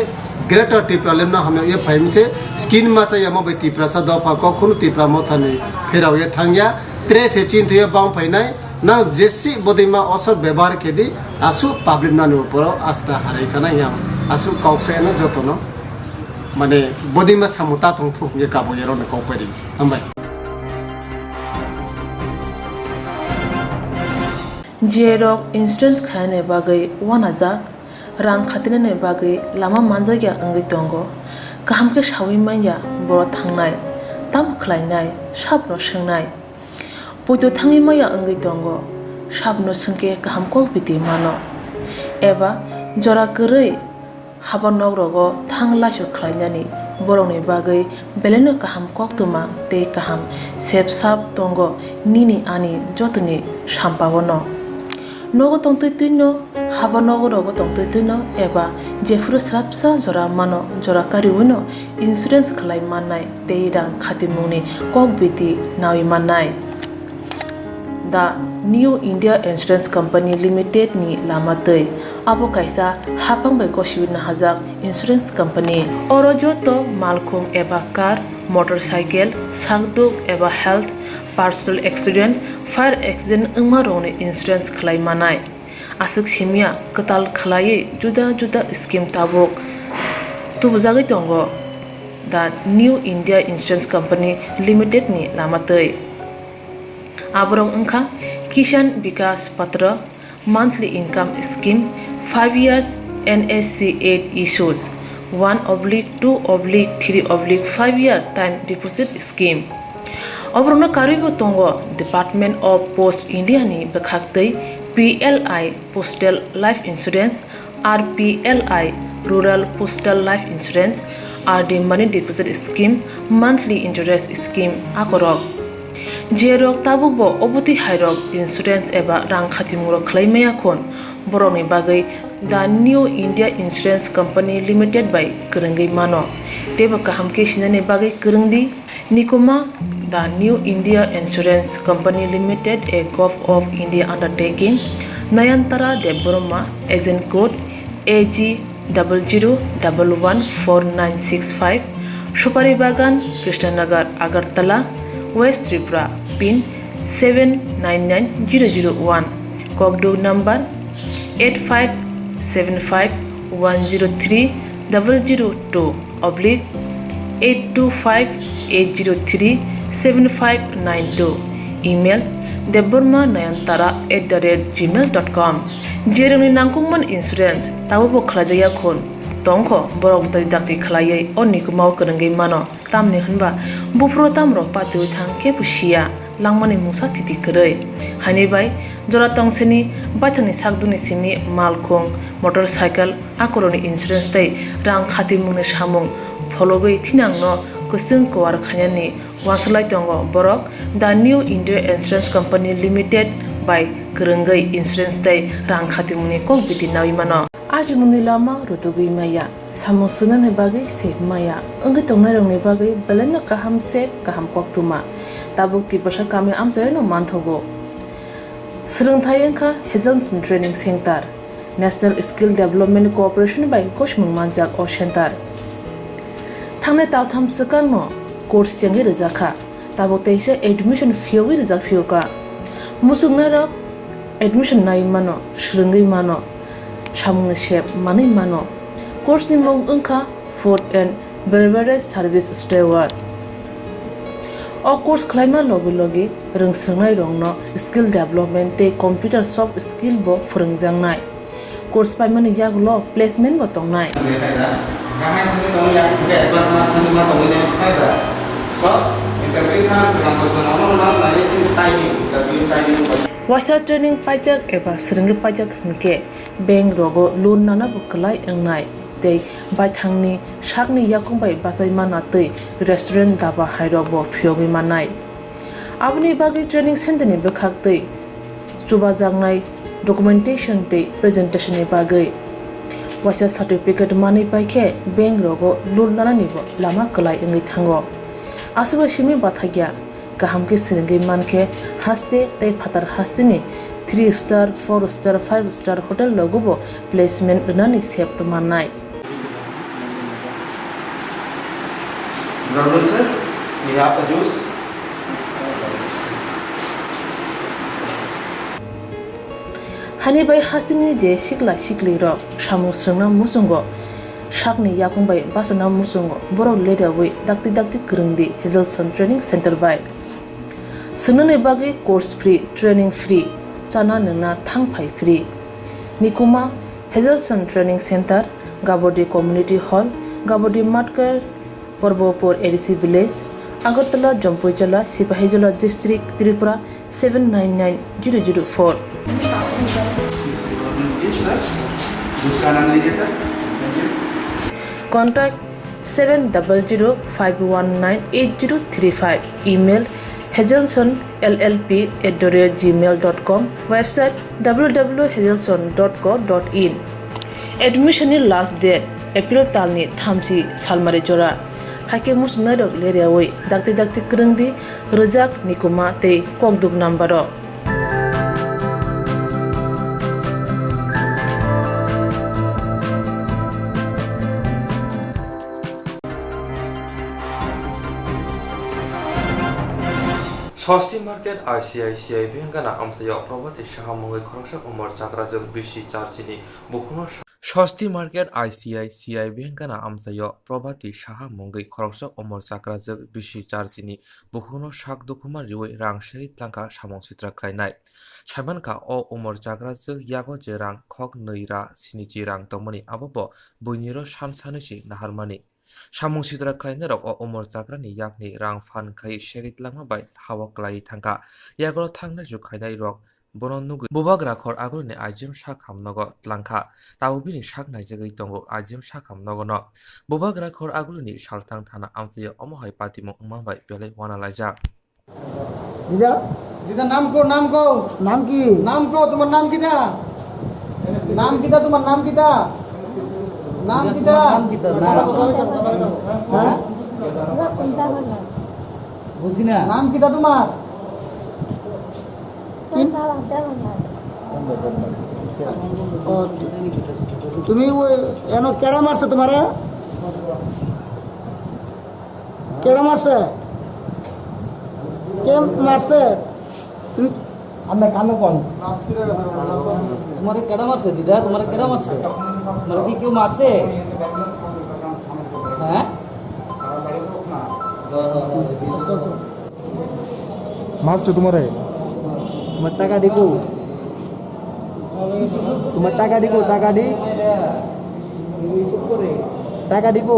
greater ti problem na hamyo ye phaimse skin ma cha yamo be ti prasa do pha ko khunu ti pramo thani pheraw ye thangya tre se chin thuye bang phainai na jesi bodima osor ব্যবহার kedi asu public na no poro asta harai kana ya asu kaukse no jotono mane bodima samuta thongthu ye kabo yero ne ko pari ambai
Jerok instance khane bagai wanajak rang khatine bagai lama manjagya angai tongo kaham ke shawi manya boro thangnai tam khlainai sabno shengnai puto thangi maya angai tongo sabno sengke kaham ko biti mano eba jora korei habanok rogo thangla su khlainani boroni bagai beleno kaham koktuma te kaham sep sap tongo nini ani jotuni sampawono nogo tongtuino habanok rogo tongtuino eba jefru sapsa jora mano jora kariuno insurance khlai manai te rang khatimuni kok biti nawi manai The New India Insurance Company Limited ni lamatei abo kaisa hapang bai koshiwin hajak insurance company oro joto malkhung eba car motorcycle sangduk eba health personal accident fire accident ungma rone insurance khlai manai asuk simia katal khlai juda juda scheme tabok tubujagai tongo The New India Insurance Company Limited ni lamatei abrong angka Kishan Vikas Patra monthly income scheme 5 years NSC 8 issues 1/2/3/5 year time deposit scheme obrona karibo tongo Department of Post India ni bekhaktei PLI Postal Life Insurance RPLI Rural Postal Life Insurance RD Money Deposit Scheme monthly interest scheme akorok Jerok tabubo obuti hairok insurance eba rang khatimuro khlaimaya khon boroni bagai The New India Insurance Company Limited by Kerengai mano teba kaham ke sinane bagai kerengdi nikoma The New India Insurance Company Limited a Gov of India undertaking Nayantara Deborma agent code AG 00114965 Shupari Bagan Krishnanagar Agartala West Tripura pin 799001 Kogdo number 8575102825-825-803-7592 email debormanayantara@gmail.com jeremni nangkungman insurance tabubo khlajaya khon tongko borok dai dakti khlaiye onni kumau kerengai mano tamni hanba bufro tamro patu thang ke pusia langmani musa titi kerei hani bai jora tongseni bathani sakduni simi malkhong motorcycle akoroni insurance tai rang khati mune samung phologoi thinangno kusung kwar khanyani waslai tongo borok The New India Insurance Company Limited by kerengai insurance tai rang khati mune kok biti nawi mano aji muni lama rutugui maya samosuna ne bagai sep maya angai tongnai rong ne bagai beleno kaham sep kaham koktuma tabuk ti basha kame amjayo no manthogo srungthai engkha Hezonson Training Center National Skill Development Corporation by Koshmung Manjak o Center thangne taltham sakang no course chengi rejakha tabuk teise admission fee rejak fioka musungna rok admission nai mano srungai mano samung shep mani mano course ni mong engkha food and beverage service steward o course khlaima logi logi rungsrungnai rongno skill development te computer soft skill bo phurungjangnai course paimani yagulo placement bo tongnai Wasa training pajak eba seringi pajak hingke bank rogo loan nana bukalai engnai tei baithangni shakni yakungbai basai mana tei restaurant daba hairok bo phyogi manai abni bagi training center ni bekhak tei chubajangnai documentation tei presentation ni bagai wasa certificate mani paikhe bank rogo loan nana ni bo lama kalai engai thango asuba shimi bathagya kaham ke seringi manke haste tei phatar hastini 3 star 4 star 5 star hotel logobo placement nani sep to manai
Brother sir, we have a juice.
hani bai hastini je sikla sikli ro samu srna musungo shakni yakungbai basana musungo boro leda we dakti krungdi Hazelson training center by sunane bagi course free training free chana nana thangphai free nikuma Hazelson training center Gabodi community hall Gabodi matkar Porbopur ADC village Agartala Jampuijala Sipahijala district Tripura 799004 Contact 7005198035 email hazelsonllp@gmail.com website www.hazelson.co.in admission last date April talni thamsi salmari jora hake musnadok leriawai dakti krungdi rejak nikuma tei kokduk nambaro
Sosti market ICICI Bengana Amsayo Probati Shahamungi Korokshak Umar Chakrajak Bishi Charchini Bukuno Sosti market ICICI Bengana Amsayo Probati Shahamungi Korokshak Umar Chakrajak Bishi Charchini Bukuno Shak Dukuma Riwe Rangshei Tlanka Shamong Sitra Klainai Shamanka O Umar Chakrajak Yago Jerang Kok Neira Sinichi Rang Tomani Abobo Buiniro Shansanushi Naharmani Shamung Sidra Klainerok o Umar Chakrani yakni rang fan kai shegit lama bai hawa klai thangka yagro thangna jukainai rok bonon nugu bubag rakhor agulni ajim shakham nogo tlangkha taubini shaknai jagai tongo ajim shakham nogo no bubag rakhor agulni saltang thana amsayo omohai patimong umangbai belai wana laijak
দিদা
দিদা নাম কো
নাম কি
নাম কো তোমার নাম কিটা তোমার নাম কিটা নাম কিটা
হ্যাঁ বুঝি না
নাম কিটা তোমার
ও তুমি ওই এনো কেডা মারছে তোমারে কেডা মারছে কে মারছে
আমরা কানো কোন
তোমারে কেডা মারছে দিদা তোমারে কেডা মারছে তোমারে কি কেউ মারছে হ্যাঁ
মারছে তোমারে
তোমার টাকা দিব তোমার টাকা দিব টাকা দি টাকা দিব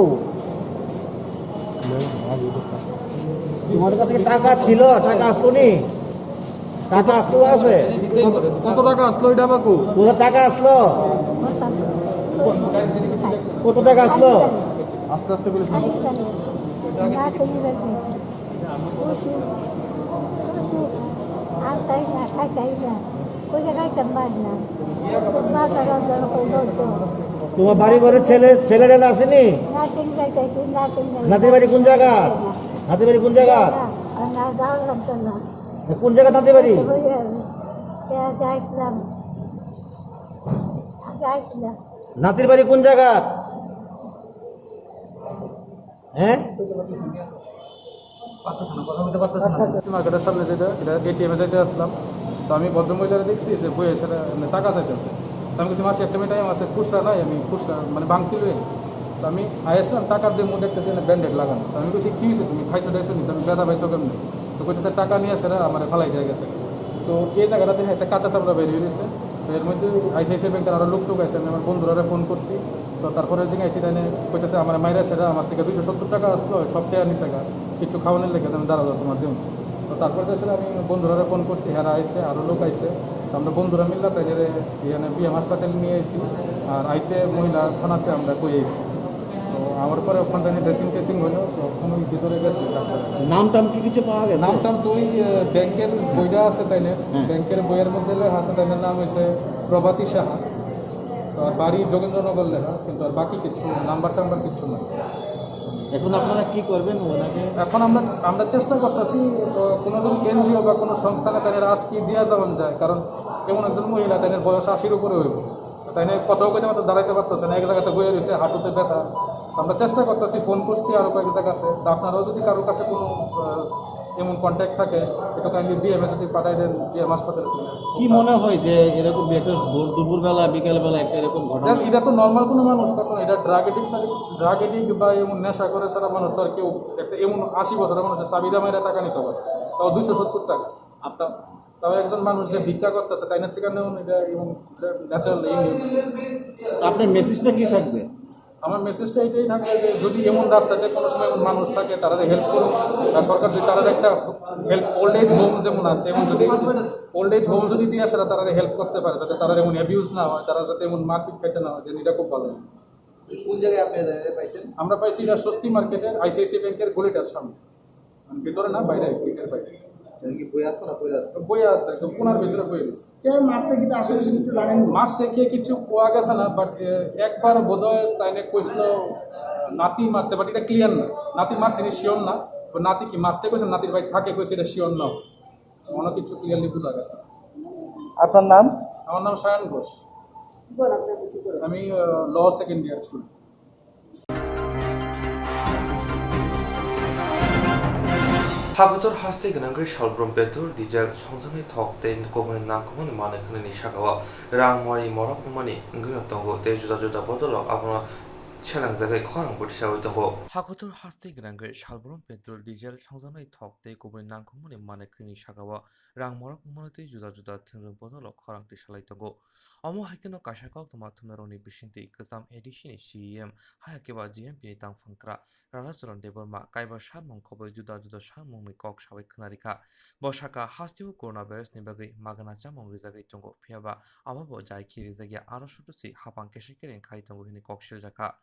তোমার কাছে কি টাকা ছিল টাকা আসলো নি টাকা আসলো আছে কত টাকা আসলো এটা আবার কো কত টাকা আসলো কত টাকা আসলো আস্তে আস্তে বলে তোমার বাড়ি ঘরে ছেলেরা আসেনি নাতির বাড়ি কোন জায়গা নাতির বাড়ি কোন জায়গা কোন জায়গা নাতির বাড়ি নাতির বাড়ি কোন জায়গা হ্যাঁ
মার্কেটের সামনে যেটা এটা এটিএমে যাইতে আসলাম তো আমি ভদ্রমহিলারা দেখছি যে বইয়ে সেটা টাকা চাইতেছে তো আমি কিছু মাসে একটা টাইম আছে খুচরা নাই আমি খুচরা মানে বাংতি লই তো আমি আসলাম টাকার দিয়ে মধ্যে দেখতেছি না ব্যান্ডেড লাগানো তো আমি বলছি কী হয়েছে তুমি খাইছো দাইছো নি তুমি ব্যথা পাইছো কেমনি তো কইতেছে টাকা নিয়ে সেটা আমার ফালাই দিয়ে গেছে তো এই জায়গাটাতে হয়েছে কাঁচা চামড়া বেরিয়ে গেছে তো এর মধ্যে আইসিআইসিআই ব্যাংকের আরও লোক আছে, আমি আমার বন্ধুরা ফোন করছি। তো তারপরে যে আইসি তাই কইতেছে আমার মায়েরা সেটা আমার থেকে 270 টাকা আসলো, সব টাকা নিচে কিছু খাওয়ানোর লেগে আমি দাঁড়ালো তোমার দিন। তো তারপরে আসলে আমি বন্ধুরা ফোন করছি, হেরা আইসে আরও লোক আইসে। তো আমরা বন্ধুরা মিললে তাই এখানে বিএম হাসপাতাল নিয়ে এসেছি, আর আইতে মহিলা থানাতে আমরা কই আইসি। তো আমার পরে ওখান থেকে ড্রেসিং টেসিং হলো, তো ওখানে ভিতরে গেছে ডাক্তার।
নাম টাম কি কিছু পাওয়া গেছে?
নাম টাম তো ওই ব্যাংকের বইটা আছে তাইলে, ব্যাংকের বইয়ের মধ্যে আছে তাইলের নাম হয়েছে প্রভাতী সাহা। তো আর বাড়ি যোগেন্দ্রনগর লেখা, কিন্তু আর বাকি কিছু নাম্বার টাম্বার কিছু না।
এখন আপনারা কি করবেন ওনাকে?
এখন আমরা চেষ্টা করতেছি কোনো যদি এনজিও বা কোনো সংস্থানে তাদের আজকে দেওয়া যাওয়ান যায়, কারণ এমন একজন মহিলা তাদের বয়স 80-র উপরে হইব, তাই না কোথাও কোনো মতো দাঁড়াইতে পারতেছে না, এক জায়গাতে বয়ে রয়েছে, হাঁটুতে ব্যথা। আমরা চেষ্টা করতেছি, ফোন করছি আরও কয়েক জায়গাতে। তো আপনারাও যদি কারোর কাছে কোনো এমন কন্ট্যাক্ট থাকে একটু কাইন্ডলি বিএমএ যদি পাঠাই দেন, বিএম হাসপাতালে।
কি মনে হয় যে এরকম দুপুরবেলা বিকেলবেলা একটা এরকম ঘটনা?
এটা তো নর্মাল কোনো মানুষ, তখন এটা ড্রাগ এডিক্ট বা এমন নেশা করে সারা মানুষ তো আর কেউ একটা এমন 80 বছরের মানুষের সাবিদা মাইরা টাকা নিতে পারে, তাও 270 টাকা। আপনার তবে একজন মানুষ যে ভিক্ষা করতেছে তাই না থেকে নেউন, এটা এমন ন্যাচারাল।
আপনার মেসেজটা কি থাকবে?
আমার মেসেজটা এটাই থাকবে যে যদি এমন রাস্তাতে কোনো সময় এমন মানুষ থাকে তারা হেল্প করুন। আর সরকার যদি তারা একটা হেল্প ওল্ড এজ হোম যেমন আছে, এমন যদি ওল্ড এজ হোম যদি দিয়ে আসে তারা হেল্প করতে পারে, যাতে তারা এমন অ্যাবিউজ না হয়, তারা যাতে এমন মারপিট খাইতে না হয়, যে এটা খুব ভালো।
কোন জায়গায় আপনি পাইছেন?
আমরা পাইছি এটা স্বস্তি মার্কেটের আইসিআইসিআই ব্যাংকের গলিটার সামনে, ভিতরে না বাইরে, গেটের বাইরে। বই আসতে একদম কোনার ভিতরে বই রয়েছে। মারছে কে কিছু পাওয়া গেছে না, বাট একবার বোধহয় তাই কইছিল নাতি মারছে, বাট এটা ক্লিয়ার না নাতি মারছে এটা শিওর না। নাতি কি মারছে কইছে, নাতির ভাই থাকে কইছে, এটা শিওর না, মনে কিছু ক্লিয়ারলি বোঝা গেছে।
আপনার নাম?
আমার নাম সায়ন ঘোষ, আমি ল second year student.
하부터 하스테 그랑글 샬브롬 베토 디젤 성선의 덕된 고문의 난고문의 만에 그는 이샤가와 랑머리 머락고문이 은근했던 거 대주다주다 버들러 아부나 챌린저의 커랑 버티샤오던 거 하부터 하스테 그랑글 샬브롬 베토 디젤 성선의 덕된 고문의 난고문의 만에 그는 이샤가와 랑머락고문의 대주다주다 등등 버들러 커랑 디샬라이던 거 어머 하이크너 가샤가도 마투메로니 비신티 그삼 에디션의 CEM 하야케바 GMP 당펑크라 라라스런 데벌마 가이바 샤몽 커버 주다주다 샤몽의 cock 사회 크나리카 버샤카 하스티오 코로나 바이러스 니바게 마가나 자몽 리자게 tongo 피아바 아마보 자이키 리자게 아로슈도시 하방 케시케린 카이tongo 히니 cock 실자카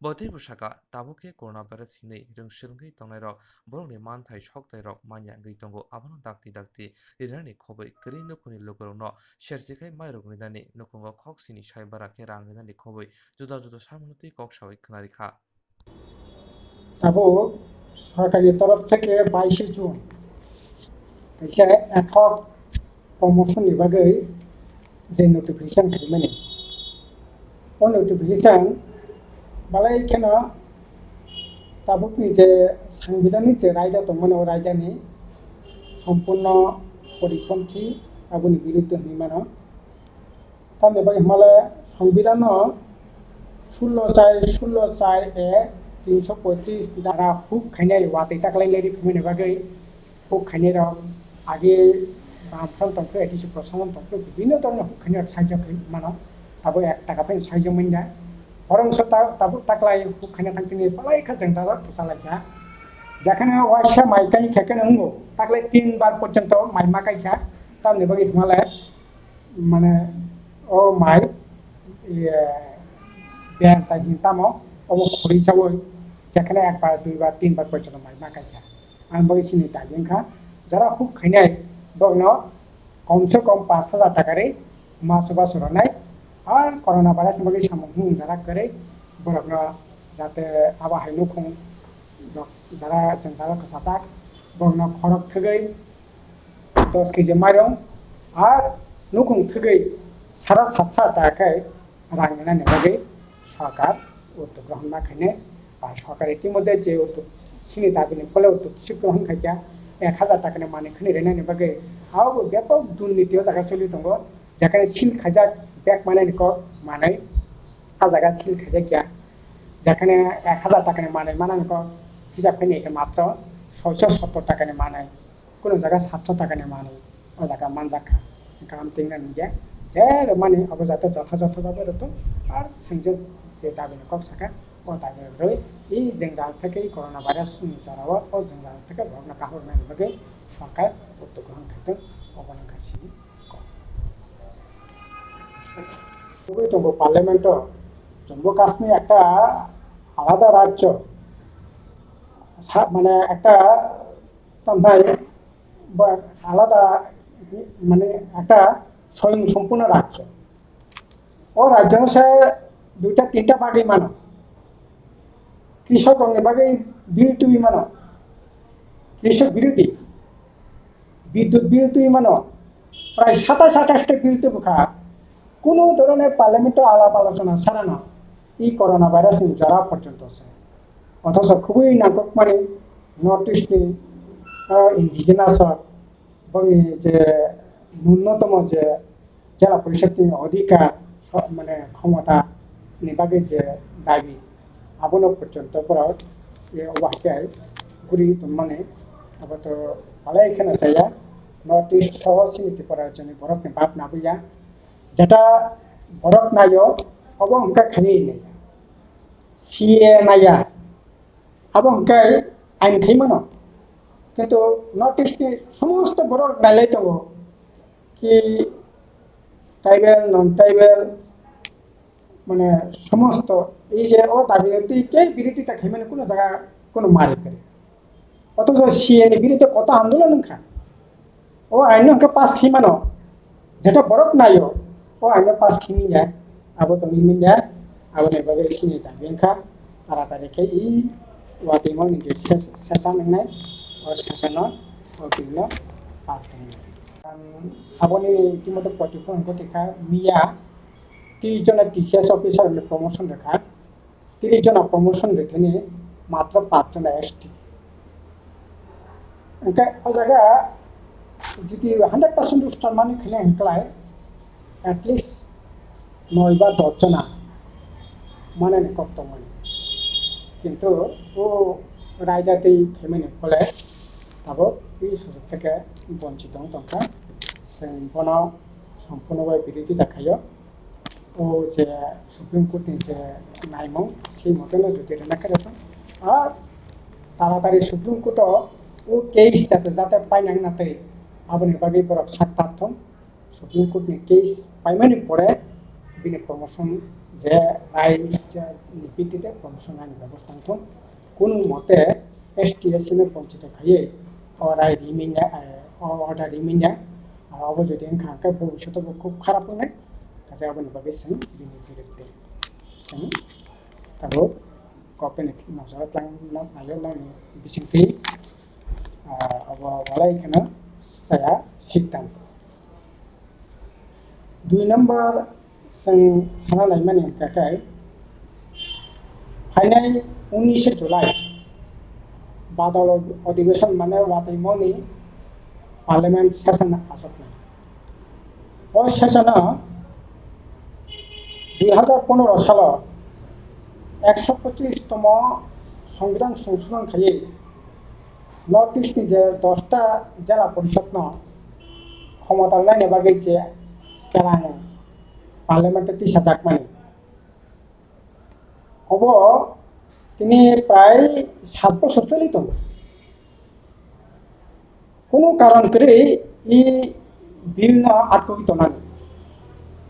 বতৈ বসাকা তাবুকে corona virus হিনে রংশিলঙ্গৈ তংনাইরক বরংনি মানথাই সকতাইরক মানিয়া গৈতঙ্গ আবানো দাগতি দাগতি ইরানি খबै গরি নখনি লগরনো শেরজিকাই মাইরগনি দানি নখঙ্গ খকসিনি সাইবারাকে রাंगदानि খबै जुदा जुदा সামনতি ককসাওই খনারিখা
তাবো সরকারি তরফ থেকে 22 জুন কাছে একক প্রমোশনनि बागै যে নোটিফিকেশন খাইমানে ও নোটিফিকেশন বালাই কেন তাবুকনি যে সাংবিধানিক যে রায়দা দंमोन ও রায়দানি সম্পূর্ণ পরিপন্থী আবুনি বিরুদ্ধে নিমানো তামে বাই হিমালয় সংবিধান 16/4 এ 335 ধারা হুক খাইনাই ওয়াতে তাকলাইলে রিফমেনে বাগै হুক খাইনাই রক আগে বামফ্রন্ট তংকে এটিসি প্রশাসন তংকে বিভিন্ন ধরনের হুক খাইনাই সাহায্য মানো তাবো 1 টাকা পেন সাহায্য মইনা orang sota tabuk taklai bukannya tangkini palai kajeng tarak kesalahnya jakana wasya mai kai keken ungu taklai 3 বার পর্যন্ত mai makai kha tamne bagi himale mane o mai ben ta hintamo o khori chawoi jakana একবার 2 বার 3 বার পর্যন্ত mai makai kha an bagi sini ta jengkha jara huk khainai bogno কমসে কম 5000 টাকা রে মাসবা সরনাই আর corona virus বলে সামগ্রী যারা করে বরকরা যাতে আবা হাইনো খুং যারা যারা কাসাক বরকনা খরক থগৈ 10 কেজি মাইরং আর নুকুং থগৈ সারা 7 টাকায় রাঙনা নেবাগে সরকার উদ্যোগ গ্রহণ না খাইনে আর সরকার ইতিমধ্যে যে উদ্যোগ সিনি দাবিনি ফলে উদ্যোগ গ্রহণ খাইয়া 1000 টাকা মানে খানি রেনা নেবাগে আও ব্যাপক দুর্নীতিও জায়গা চলি দङ যেখানে সিল খাজা ব্যাগ মানে নিকো মানে আজাগা সিল খাজা কিয়া যেখানে 1000 টাকা মানে মানে নিকো হিসাব খানি একে মাত্র 670 টাকা মানে কোন জায়গা 700 টাকা মানে ও জায়গা মানজাখা কাম তিংনা নিয়া যে মানে আবার যাতে যথাযথভাবে হতো আর সঙ্গে যে দাবি কক সাকা ও দাবি রই এই জঞ্জাল থেকে করোনা ভাইরাস জড়াওয়া ও জঞ্জাল থেকে ভগ্ন কাহর নাগে সরকার উদ্যোগ গ্রহণ করতে অবলম্বন খুবই তো পার্লামেন্ট জম্মু কাশ্মীর একটা আলাদা রাজ্য মানে একটা আলাদা মানে একটা স্বয়ং সম্পূর্ণ রাজ্য ও রাজ্য সে 2-3টা ভাগে মানো কৃষক ভাগে বিরোধী মানো কৃষক বিরোধী বিদ্যুৎ বিরোধী মানো প্রায় 27-28টা বিরোধী মুখা কোনো ধরনের পার্লামেন্ট আলাপ আলোচনা ছাড়া না এই করোনা ভাইরাস যারা পর্যন্ত আছে অথচ খুবই নাটক মানে নর্থ ইস্টে ইন্ডিজিনাস এবং যে ন্যূনতম যে জেলা পরিষদের অধিকার মানে ক্ষমতা নিবাগে যে দাবি আবনো পর্যন্ত করা অবাক্যায় ঘুরি মানে আবার তো ভালো এখানে চাইয়া নর্থ ইস্ট সহ সীমিতি করার জন্য বরফ ভাব না বইয়া যেটা বরফ নাইও अब उनका खाई नहीं सीए नाया अब उनका आइन खाई मानो किंतु नॉर्थ ईस्ट के समस्त बड़ो नाले तो कि ट्राइबल नॉन ट्राइबल माने समस्त ये जे ओ दाबी होती के विरोधी तक खाई माने कोनो जगह कोनो मारे करे অথচ সিএর বিরুদ্ধে কত আন্দোলন খা ও আইন উনকা পাস খাই মানো যেটা বরফ নাইও ও আইন পাস খাই যায় Abo to miminda, abo ne bagai sini ta bengka, taratari ke I wati mo ni sesa mengenai, or sesano, or kilo pas kini. Abo ni timo to portifon ko tika mia, ti jona TCS officer le promotion dekha, ti jona promotion dekhe ni matra 5 jona ST. Engka o jaga jiti 100% ustar mani khale engklai, at least 9 বা 10 জনা মানে কত মানে কিন্তু ও রায়জাতি থেমেনে ফলে তাবো এই সুযোগ থেকে বঞ্চিত তথা সম্পূর্ণভাবে বিরোধী দেখায় ও যে সুপ্রিম কোর্টের যে নাইমং সেই মতনে যদি না করে আর তাড়াতাড়ি সুপ্রিম কোর্ট ও কেস যাতে পাইনাং নাতে আবনি বাকি বরফ সাতটাথম সুপ্রিম কোর্টের কেস পাইমানি পড়ে বিনে প্রমোশন যে রায় ভিত্তিতে প্রমোশন আইন ব্যবস্থা কোন মতে ST/SC বঞ্চিত খাইয়ে রায় রিমিনা অর্ডার রিমিনা আর অব যদি খাঁকা ভবিষ্যতে খুব খারাপ হয় কাজে আবার ভাবে जों বিনি বিরুদ্ধে जों তারপর কপেন নজরত নাইও নাইনি বিসিংতি অব বলাই কেন saya সিদ্ধান্ত 2 নম্বর जों साना नायमानि काकाय फाइनाल 19 जुलाई बादल अधिवेशन माने वाताइमनि पार्लियामेंट सेशन आसोकना ओ सेशना 2015 साल 125तम संविधान संशोधन खाई नॉर्थ ईस्ट जे 10टा जिला परिषद क्षमता नायनो बागै जे केरां পার্লামেন্টে 30,000 মানে হব তিনি প্রায় 7 বছর চলিত কোনো কারণ করে এই বিল না আটকিত না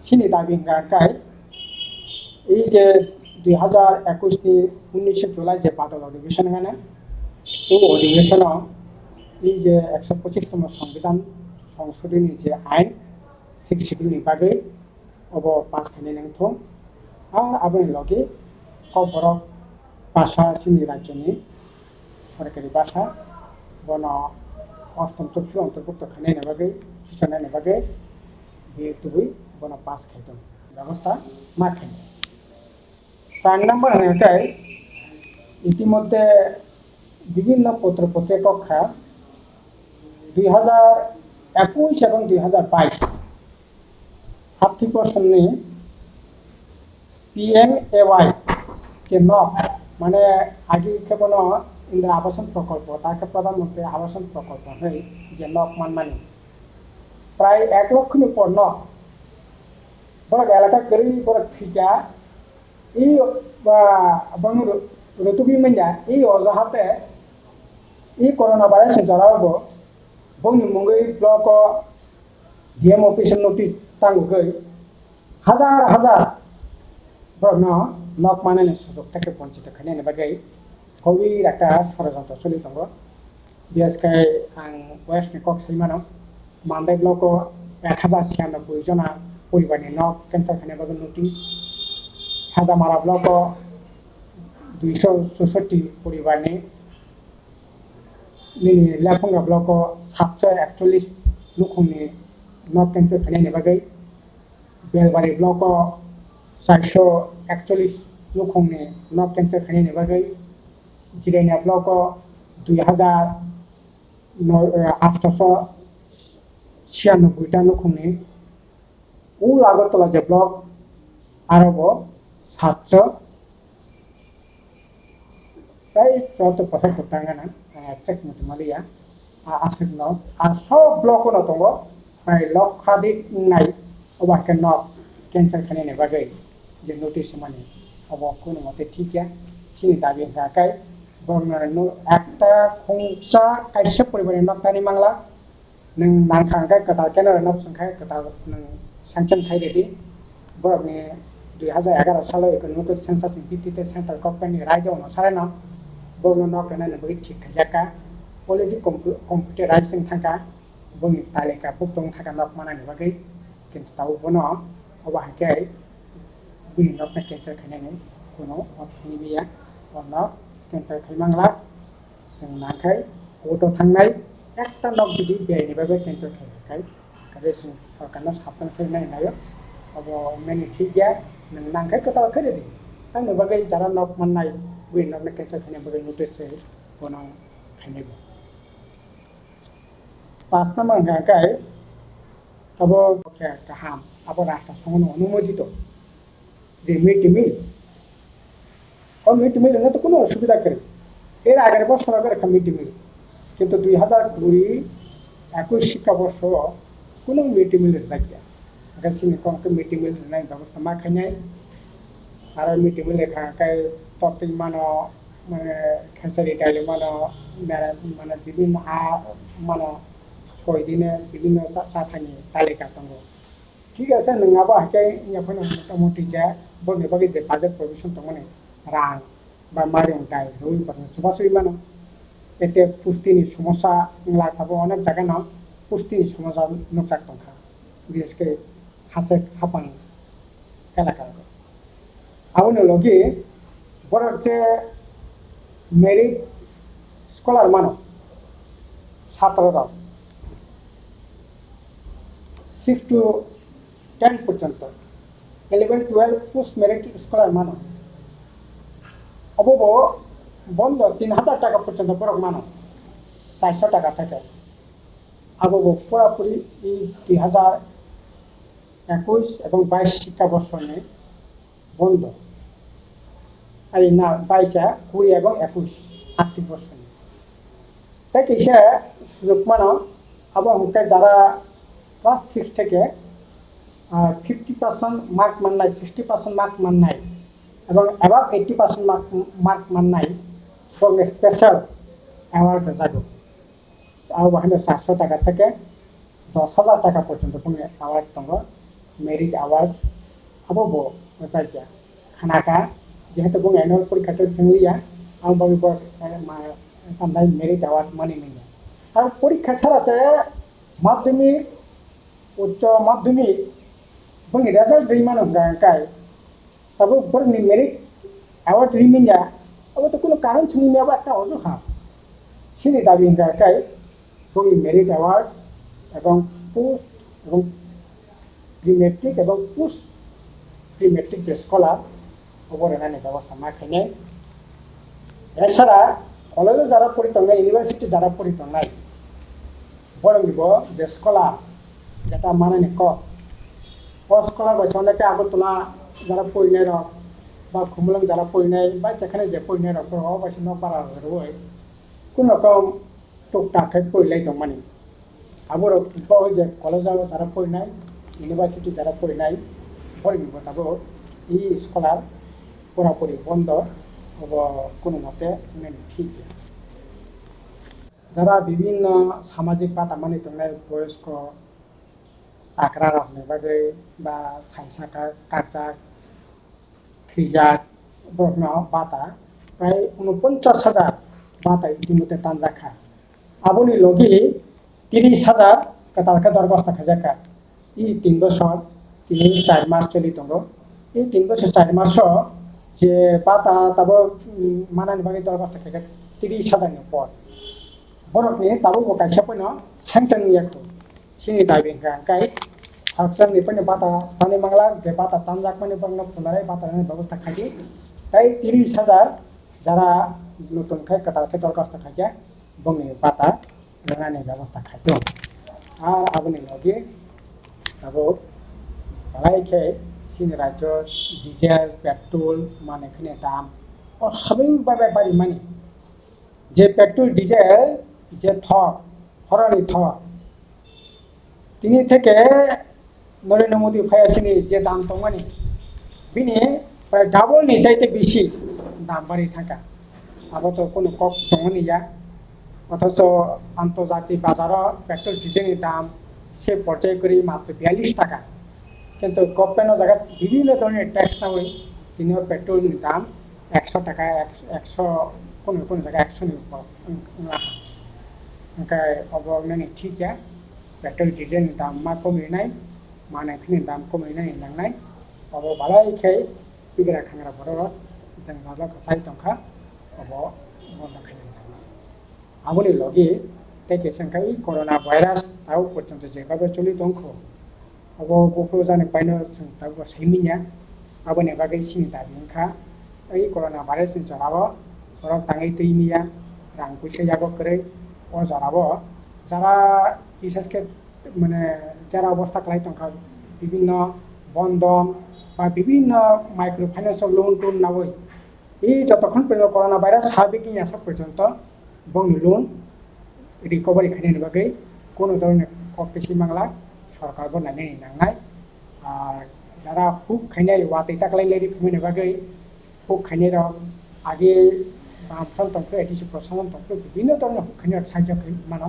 সিনি দাবি গায় এই যে 2021 নি 19 জুলাই যে বাদল অধিবেশন গানে ও অধিবেশন এই যে 125তম সংবিধান সংশোধনী যে আইন 6 শিডিউল নিবাগে अब पास खाने नंगथो और आबनि लगे कबर भाषा सिनि राज्यनि सरकारी भाषा बन अष्टम तफसिल अंतर्भुक्त खाने नेबागे किसने नेबागे बिएतुबि बन पास खाइदों व्यवस्था मा खाइ 4 नम्बर हनेकाय इतिमध्ये विभिन्न पत्र पत्रिका 2021 এবং 2022 आर्थिक वर्षन PMAY যে নক মানে আগে কেবল ইন্দিরা আবাসন প্রকল্প তাকে প্রধানমন্ত্রী আবাসন প্রকল্প হয় যে নক মানমানি প্রায় 1 লক্ষের উপর নক বড় এলাকা করি বড় ঠিকা এই বং রতুগি মাইয়া এই অজাহাতে এই করোনা ভাইরাস জড়াবো বংনি মুঙ্গই ব্লক ডিএম অফিসের নোটিস টাঙ্গুগৈ হাজার হাজার বরং নক মানানি সুযোগ থেকে বঞ্চিত খাইনাयनि बागै गभीर একটা ষড়যন্ত্র চলি दङ বিএসকে आं वेस्टनि कक सैमानाव मान्दाय ब्लक 1096 जना परिबारनि नक केन्सार खानाय बागै नोटिस हाजामारा ब्लक 264 परिबारनि निनि लाफंगा ब्लक 741 लुखुंनि नक केन्सार खानायनि बागै बेलबारि ब्लक 441 लुखुंनि नक केन्सार खानायनि बागै जिरायना ब्लक 2896 लुखुंनि उल आगरतला जे ब्लक आरोब 700 प्राय 74 टांगाना चेक मतमालिया आसनो आ सब ब्लक न दङ प्राय लक्षाधिक नाय अबाके नक केन्सार खानायनि बागै जे नोटिस माने अब कोनो मते ठीकया सिनि दाबि गाकाय बरनो एकटा खंसा कायसे परिबारनि नकटानि मांगला नों नांखांखाय कथा केनार नक संखाय कथा नों सांसन खायरेदि बरनि 2011 साल इकोनॉमिक सेंसस भित्तिते सेंट्रल गभर्नमेंट राय दङ साराना बरनो नकटानि बागै ठीक थाजाका अलरेडी कम्पिउटाराइजिंग थांका बरनि तालिका बुकदं थाका नक मानानि बागै किन्तु ताव बनो अबाहाय बुनि नकना केन्सार खायनायनि कोनो अर्थनि बिया अन केन्सार खायमांला जों नाखाय अट' थांनाय एकटा नक जुदि बेनि बागै केन्सार खायखाय काजे जों सरकारनो साबधान खायनाय नायो अब मेनि ठीक गया नों नांखाय कथा खायरेदि तांनो बागै जारा नक माननाय बुनि नकना केन्सार खायनाय बागै नोटिस बनो खायनाय पास नम्बर गाकाय अब गाहाम अब राष्ट्र संघ अनुमोदित যে mid day meal mid day meal তো কোনো অসুবিধা করে এর আগের বছর রেখা মিড ডে মিল কিন্তু 2020-21 শিক্ষাবর্ষ কোনো মিড ডে মিলের জায়গা গাছিনি কমকে মিড ডে মিল নাই ব্যবস্থা মা খাইনাই আর মিড ডে মিল খাকায় তত্ত্ব মানো মানে খেসারি ডাইলে মানো মানে বিভিন্ন মানো 6 দিনে বিভিন্ন সাথানি তালিকা দङ ঠিক আছে नङाबा हाय याफोर मोटामोटी जा बने बागै जे बाजेट प्रोविजन दङने रां बा मारियंटाय रुइ बरन सुबासुइ मानो एते पुष्टिनि समस्या लाखाबो अनेक जागा न पुष्टिनि समस्या नकसाक दंखा बिएसके हासे हापां एलाका आवनो लगे बरक जे मेरिट स्कॉलर मानो छात्ररा 6 to 10 पर्यंत 11-12 पोस्ट मेरिट स्कॉलर मानो अब बंद 3000 टाका पर्यंत बरक मानो 400 टाका থাকে अब পুরাপুরি 2021 এবং 22 শিক্ষাবর্ষে বন্ধ আর না 22 20 এবং 21 আর্থিক বর্ষ তাই কিসে সুযোগ মানো अब हमके যারা क्लास 6 থেকে 50% मार्क माननाय 60% मार्क माननाय এবং अबाव 80% मार्क माननाय এবং स्पेशल अवार्ड जागो आव बाहायनो 700 টাকা থেকে 10000 টাকা পর্যন্ত কোনো अवार्ड दङ मेरिट अवार्ड আবো जायगा खानाका जेहेतु बुं एनुअल परीक्षा जोंलिया आं बाबो तान्दाय मेरिट अवार्ड मानि नहीं तार परीक्षा सारासे माध्यमिक उच्च माध्यमिक बंग रिजल्ट रिमानो गाय तब बरनि मेरिट अवार्ड रिमिन्या अब तो कोनो कारण छनिया बा ता ओजो हा सिनि दाबि गाय बंग मेरिट अवार्ड एवं पोस्ट एवं प्रीमेट्रिक एवं पोस्ट प्रीमेट्रिक जे स्कॉलर अबरनानि व्यवस्था मा खायने एसारा कलेज जारा पढ़ितंगाय यूनिवर्सिटी जारा पढ़ितंगाय बरंगिबो जे स्कॉलर जेटा माने क स्कॉलर बसनके आगरतला যারা পড়িনাই রক বা খুমলং যারা পড়িনাই বা যেখানে যে পড়িনাই রক হওয়া বাসি ন পারা রয় কোন রকম টুকটাক পড়িলাই দं মানে আবার যে কলেজ যারা পড়িনাই ইউনিভার্সিটি যারা পড়িনাই ফরিংব তাবো এই স্কলার পুরাপুরি বন্ধ হব কোনো মতে ঠিক যারা বিভিন্ন সামাজিক বাতা মানি থাকनाय বয়স্ক চাকরা রাখনে বাদে বা সাইসাকা কাকজাক থ্রিজাক বর্ণ বাতা প্রায় 49,000 বাতা ইতিমধ্যে তানজাখা আবনি লগি 30,000 কাতালকা দরগস্তা খাজাকা ই 3 বছর 4 মাস চলি দङ এই 3 বছর 4 মাস যে বাতা তাবো মানানি বাকি দরগস্তা খাজা 30,000 नि পর বরকনি তাবো বকাইসা পয়নো সাংসাংনি একটু সিনি দাইবেন গাই হাকসাংনি পয়নো বাতা তানি মাংলা যে বাতা তানজাক মানে বর্ণ পুনরায় বাতার ব্যবস্থা খাই তাই 30,000 যারা নতুন খাই কাটালকে দরখাস্ত খাইয়া বংনি বাতা রানানি ব্যবস্থা খাইতো আর আবনি লগে তাবো বালাইকে সিনি রাজ্য ডিজেল পেট্রোল মানে এখানে দাম অস্বাভাবিকভাবে বাড়ি মানে যে পেট্রোল ডিজেল যে হরনি তিনি থেকে নরেন্দ্র মোদী ফায়াসিনি যে দাম দंमानि बिनि প্রায় ডাবল नि চাইতে বেশি দাম বাড়ি থাকা আপাতত কোনো কক দंमानि या অথচ আন্তর্জাতিক বাজারে পেট্রোল ডিজেলের দাম সে পর্যায়ে করে মাত্র 42 টাকা কিন্তু গভর্নমেন্টের জায়গা বিভিন্ন ধরনের ট্যাক্স না হই তিনিও পেট্রোলের দাম 100 টাকা 100 কোন জায়গায় 100 नि উপর ओंखाय अबंनानि ठीक या पेट्रोल डिजेल दाम मा कमिनाय मानायफोरनि दाम कमिनाय लांनाय अब बालायखाय बिग्रा खांग्रा बर' जों जाजा साइ दंखा अब बन्द खालामनाय आबनि लगे तेके संखाय कोरोना भाइरास ताव पर्यन्त जेबाबो चलि दंखो अब गफो जाने पाइनो जों ताव सैमिया आबनि बागै सिनि दाबिंखा ओइ कोरोना भाइरास नि जराबो बरक ताङै दैमिया रां पैसा जाबो करे ও জনাব যারা বিশেষকে মানে যারা অবস্থা খাই টঙ্কা বিভিন্ন বন্ধন বা বিভিন্ন মাইক্রো ফাইন্যান্সিয়াল লোন টোন নাবই এই যতক্ষণ পর্যন্ত করোনা ভাইরাস স্বাভাবিক আসা পর্যন্ত বংনি লোন রিকভারি খাইনি বাকি কোনো ধরনের বেশি বাংলা সরকার বনাইনি নাংনাই আর যারা হুক খাইনাই ওয়াতে তাকলাইলাই রিফুমিনি বাকি হুক খাইনি আগে বামফ্রন্ট তন্ত্র এটিসি প্রশাসন তন্ত্র বিভিন্ন ধরনের হুখানির সাহায্য মানো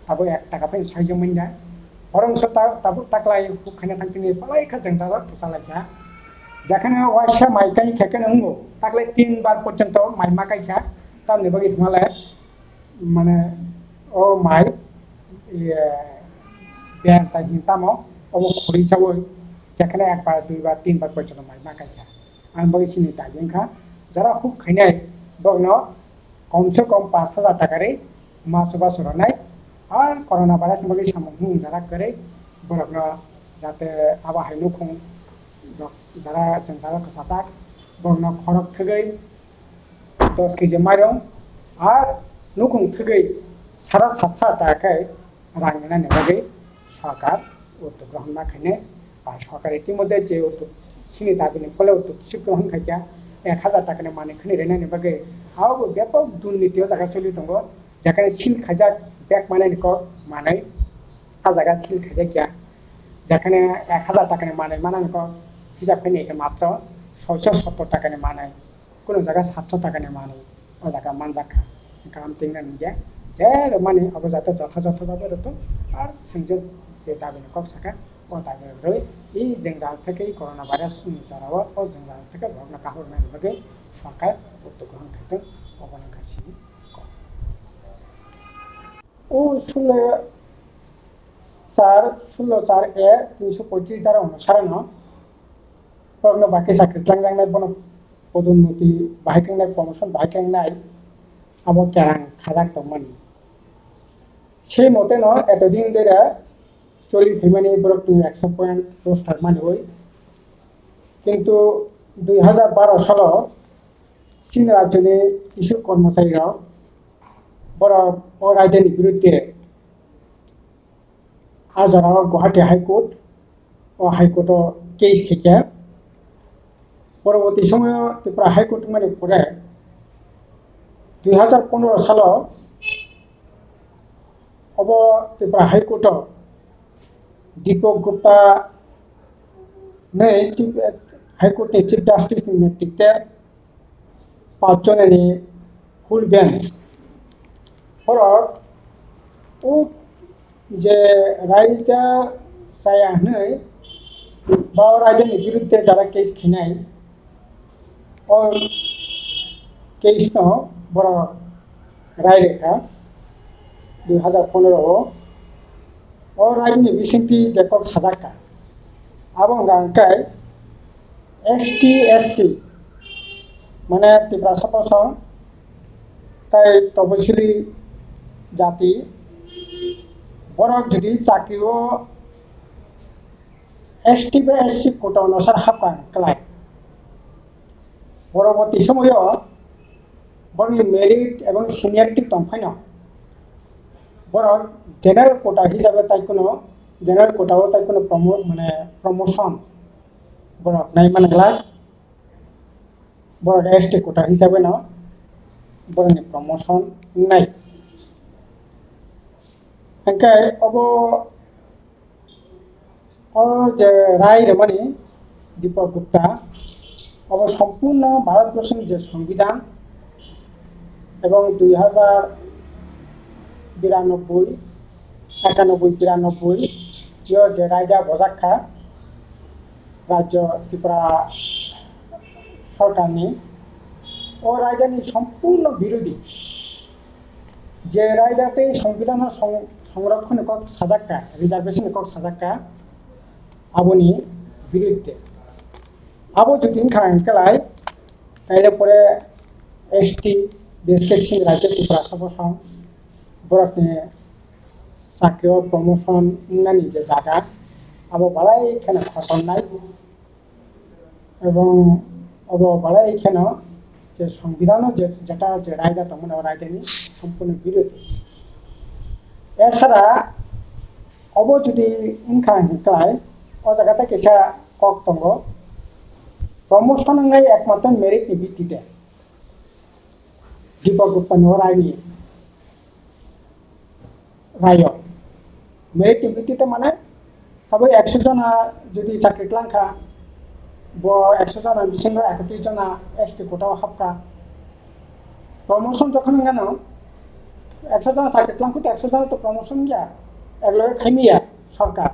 তাবো 1 টাকা পাই সাহায্য মাইনা বরংস তাবো তাকলাই হুখানি থাকতিনি পালাইখা जों দাদা ফসালাইখা যেখানে ওয়াসা মাইকাই খেকেন হুঙ্গো তাকলাই 3 বার পর্যন্ত মাই মাকাইখা তামনি বাকি হিমালয় মানে ও মাই ব্যাস তাই হিতামো অব খড়ি চাবই যেখানে 1 বার 2 বার 3 বার পর্যন্ত মাই মাকাইখা আন বাকি সিনি তাগিনখা যারা হুখানি बगनो कम से कम 5,000 टाकारे मासुबा सुरनाय और कोरोना भाइरास बगे सामूहिक जरा करे बरकनो जाते आबा हाइनु खुं जरा जंजाला खसासाक बगनो खरक थगै 10 केजि माइरं और नुखुं थगै 7,500 टाकाय रांगना नेबागै सरकार उद्योग ग्रहण माखाने और सरकार इतिमध्ये जे उद्योग सिनि दाबिनि फले उद्योग ग्रहण खाइया 1,000 টাকা মানে খনি রেনানি বাগে আও ব্যাপক দুর্নীতিও জায়গা চলি দङ যেখানে সিল খাজা ব্যাক মানে নিক মানে আ জায়গা সিল খাজা কিয়া যেখানে 1,000 টাকা মানে নিক হিসাব খানি মাত্র 670 টাকা মানে কোন জায়গা 700 টাকা মানে ও জায়গা মানজাখা কাম তিংনা নিয়া যে মানে অবজাতে যথাযথভাবে রতো আর সেঞ্জে যে দাবি নিক সাকা ও দাবি রই এই জেংজাল থেকে করোনা ভাইরাস জরাব ও জেংজাল থেকে ভগ্ন কাহরনার বাগে সরকার উদ্যোগ গ্রহণ করতে অবলম্বন ও 16/4 325 দ্বারা অনুসারে ভগ্ন বাকি চাকরি লাংলাংনাय বন পদোন্নতি বাহিকাंनाय প্রমোশন বাহিকাंनाय আবো কেরাং খাজাক দंमोन সেই মতে এতদিন ধরে চলি ফেমানি বরক 100 পয়েন্ট রোস্টার মানে হই কিন্তু 2012 সালে চীন রাজ্যে কিছু কর্মচারীরা বড় ও রাজধানীর বিরুদ্ধে আজরা গুয়াহাটি হাইকোর্ট ও হাইকোর্ট কেস থেকে পরবর্তী সময় ত্রিপুরা হাইকোর্ট মানে পরে 2015 সালে अब त्रिपुरा हाईकोर्ट दीपक गुप्ता नै हाइकोर्टनि चिफ जास्टिसनि नेतृत्वे 5 जननि फुल बेन्च हरक उ जे रायदा जाया नै बा रायदानि बिरुद्धे যারা केस खिनाय और केस न बड़ा राय रेखा 2015 और रायनि बिसिंपि जेकब साजाका आबं गांकाय एसटी एससी माने त्रिपुरा सपसं ताई तपसिली जाति बरक जुदि चाकरिओ एसटी बा एससी कोटा अनुसार हाबका क्लाय परवर्ती समय बरनि मेरिट एवं सिनियरिटी तंफाइन बरक जेनारेल कोटा हिसाबै ताई कोनो जेनारेल कोटाओ ताई कोनो प्रमोशन बरक नाय मानगला बरक एसटी कोटा हिसाबै न बरनि प्रमोशन नाय अंकाय अब और जे राय रमणी दीपक गुप्ता अब सम्पूर्ण भारतवर्षनि जे संविधान एवं 2092 91 92 यो जे रायदा बजाखा राज्य त्रिपुरा सरकारनि और रायदानि सम्पूर्ण विरोधी जे रायदाते संविधान संरक्षण एকক साजाक्का रिजार्वेशन एকক साजाक्का आबोनि विरुद्धे आबो जुदि खांकलाय ताइले परे एसटी बेसकेटसिन राज्य त्रिपुरा सपसं बरकनि साख्रिओ प्रमोशन नानि जे जागा आबो बालाय खेना फसलनाय एवं अब बालाय खेना जे संविधान जेटा जे रायदा तमन रायदानि सम्पूर्ण विरोधी एछाड़ा अब जुदि खांकलाय ओ जायगाते केसा कक दङ प्रमोशन नाय एकमात्र मेरिट नि भित्तिते दीपक गुप्तानि रायनि राय मेरिट नि भित्तिते माने तब 100 जना जुदि चाकरि क्लांखा ब 100 जना बिसिंग 31 जना एसटी कोटाव हाबका प्रमोशन जखन गानो 100 जना चाकरि क्लांखो 100 जना तो प्रमोशन गया एगलगे खाइमिया सरकार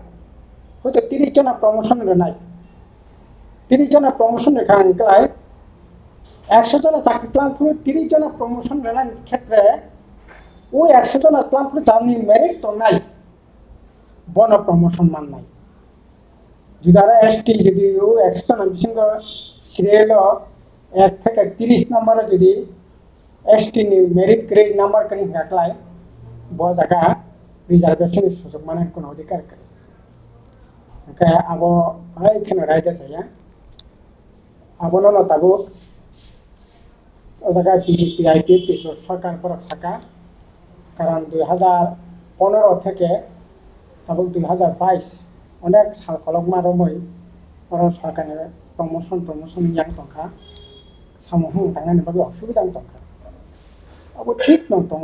হয়তো 30 जना प्रमोशन रेनाय 30 जना प्रमोशन रेखांकाय 100 जना चाकरि क्लांखो 30 जना प्रमोशन रेनाय क्षेत्रे ओ 100 जना क्लांखो जानि मेरिट तो नाय बन प्रमोशन माननाय जुदारा एसटी যদি ও 100 जना बिसिंग सिरियल 1 থেকে 30 नम्बर যদি एसटी नि मेरिट ग्रेड नम्बर करी हाकलाय ब जागा रिजर्वेशन सुযোগ माने कोनो अधिकार करे ओंखाय आबो हाय खेन रायदा जाया आबोनो न ताबो ओ जागा बीजेपी आईपी पिछड़ सरकार पर साका कारण 2015 থেকে ताबो 2022 अनेक साल खलक मारमै और सरकार प्रमोशन याक तंखा सामूह थांनानै बाबो असुबिदा तंखा अब ठीक न दङ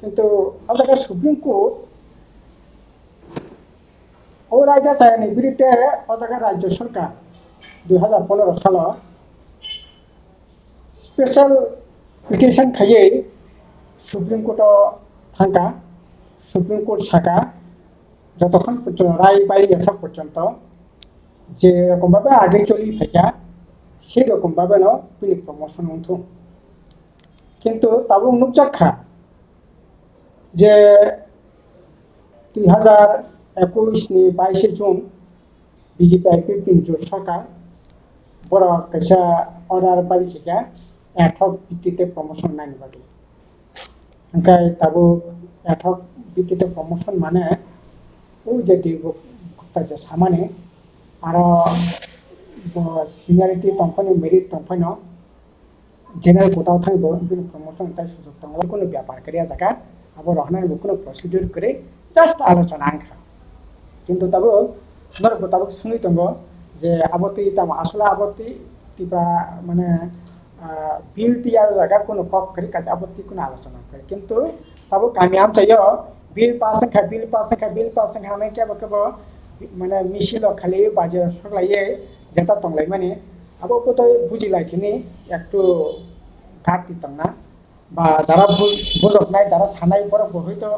किन्तु आ जागा सुप्रीम कोर्ट और रायदा जायनि बिरुद्धे अजागा राज्य सरकार 2015 साल स्पेशल पिटिशन खायै सुप्रीम कोर्ट थांका सुप्रीम कोर्ट साका যতক্ষণ পর্যন্ত রায় বাইরে আসা পর্যন্ত যে রকম ভাবে আগে চলি ফাইকা সেই রকম ভাবে ন তিনি প্রমোশন উঠু কিন্তু তাবো নুকজাখা যে 2021 नि 22 जून बीजेपी आईपी पिंजोर सरकार बड़ कैसा अर्डर बारी थिका एठक भित्तिते प्रमोशन नानि बादि ओंखाय ताबो एठक भित्तिते प्रमोशन माने ओ जे गुप्ता जे सामाने आरो सिनियरिटी तंफानि मेरिट तंफाइन जेनारेल कोटाव थांबो प्रमोशन ताई सुযোগ दङ कोनो व्यापार करिया जागा अब रहना कोनो प्रोसिडियर करे जस्ट आलोचना आंखा किन्तु ताबो नर ताबो संगि दङ जे आबती ताम आसला आबती तिबा माने बिल तियार जागा कोनो कक करी काज आबती कोनो आलोचना करे किन्तु ताबो कामयाब चाहिए बिल पास संख्या हमें क्या बकब মানে মিছিল খালি বাজার সগলাইয়ে যেটা তংলাই মানে আবো কত বুঝিলাইখিনি একটু ঘাটতি তং না বা যারা বুঝক নাই যারা সানাই বড় হয়তো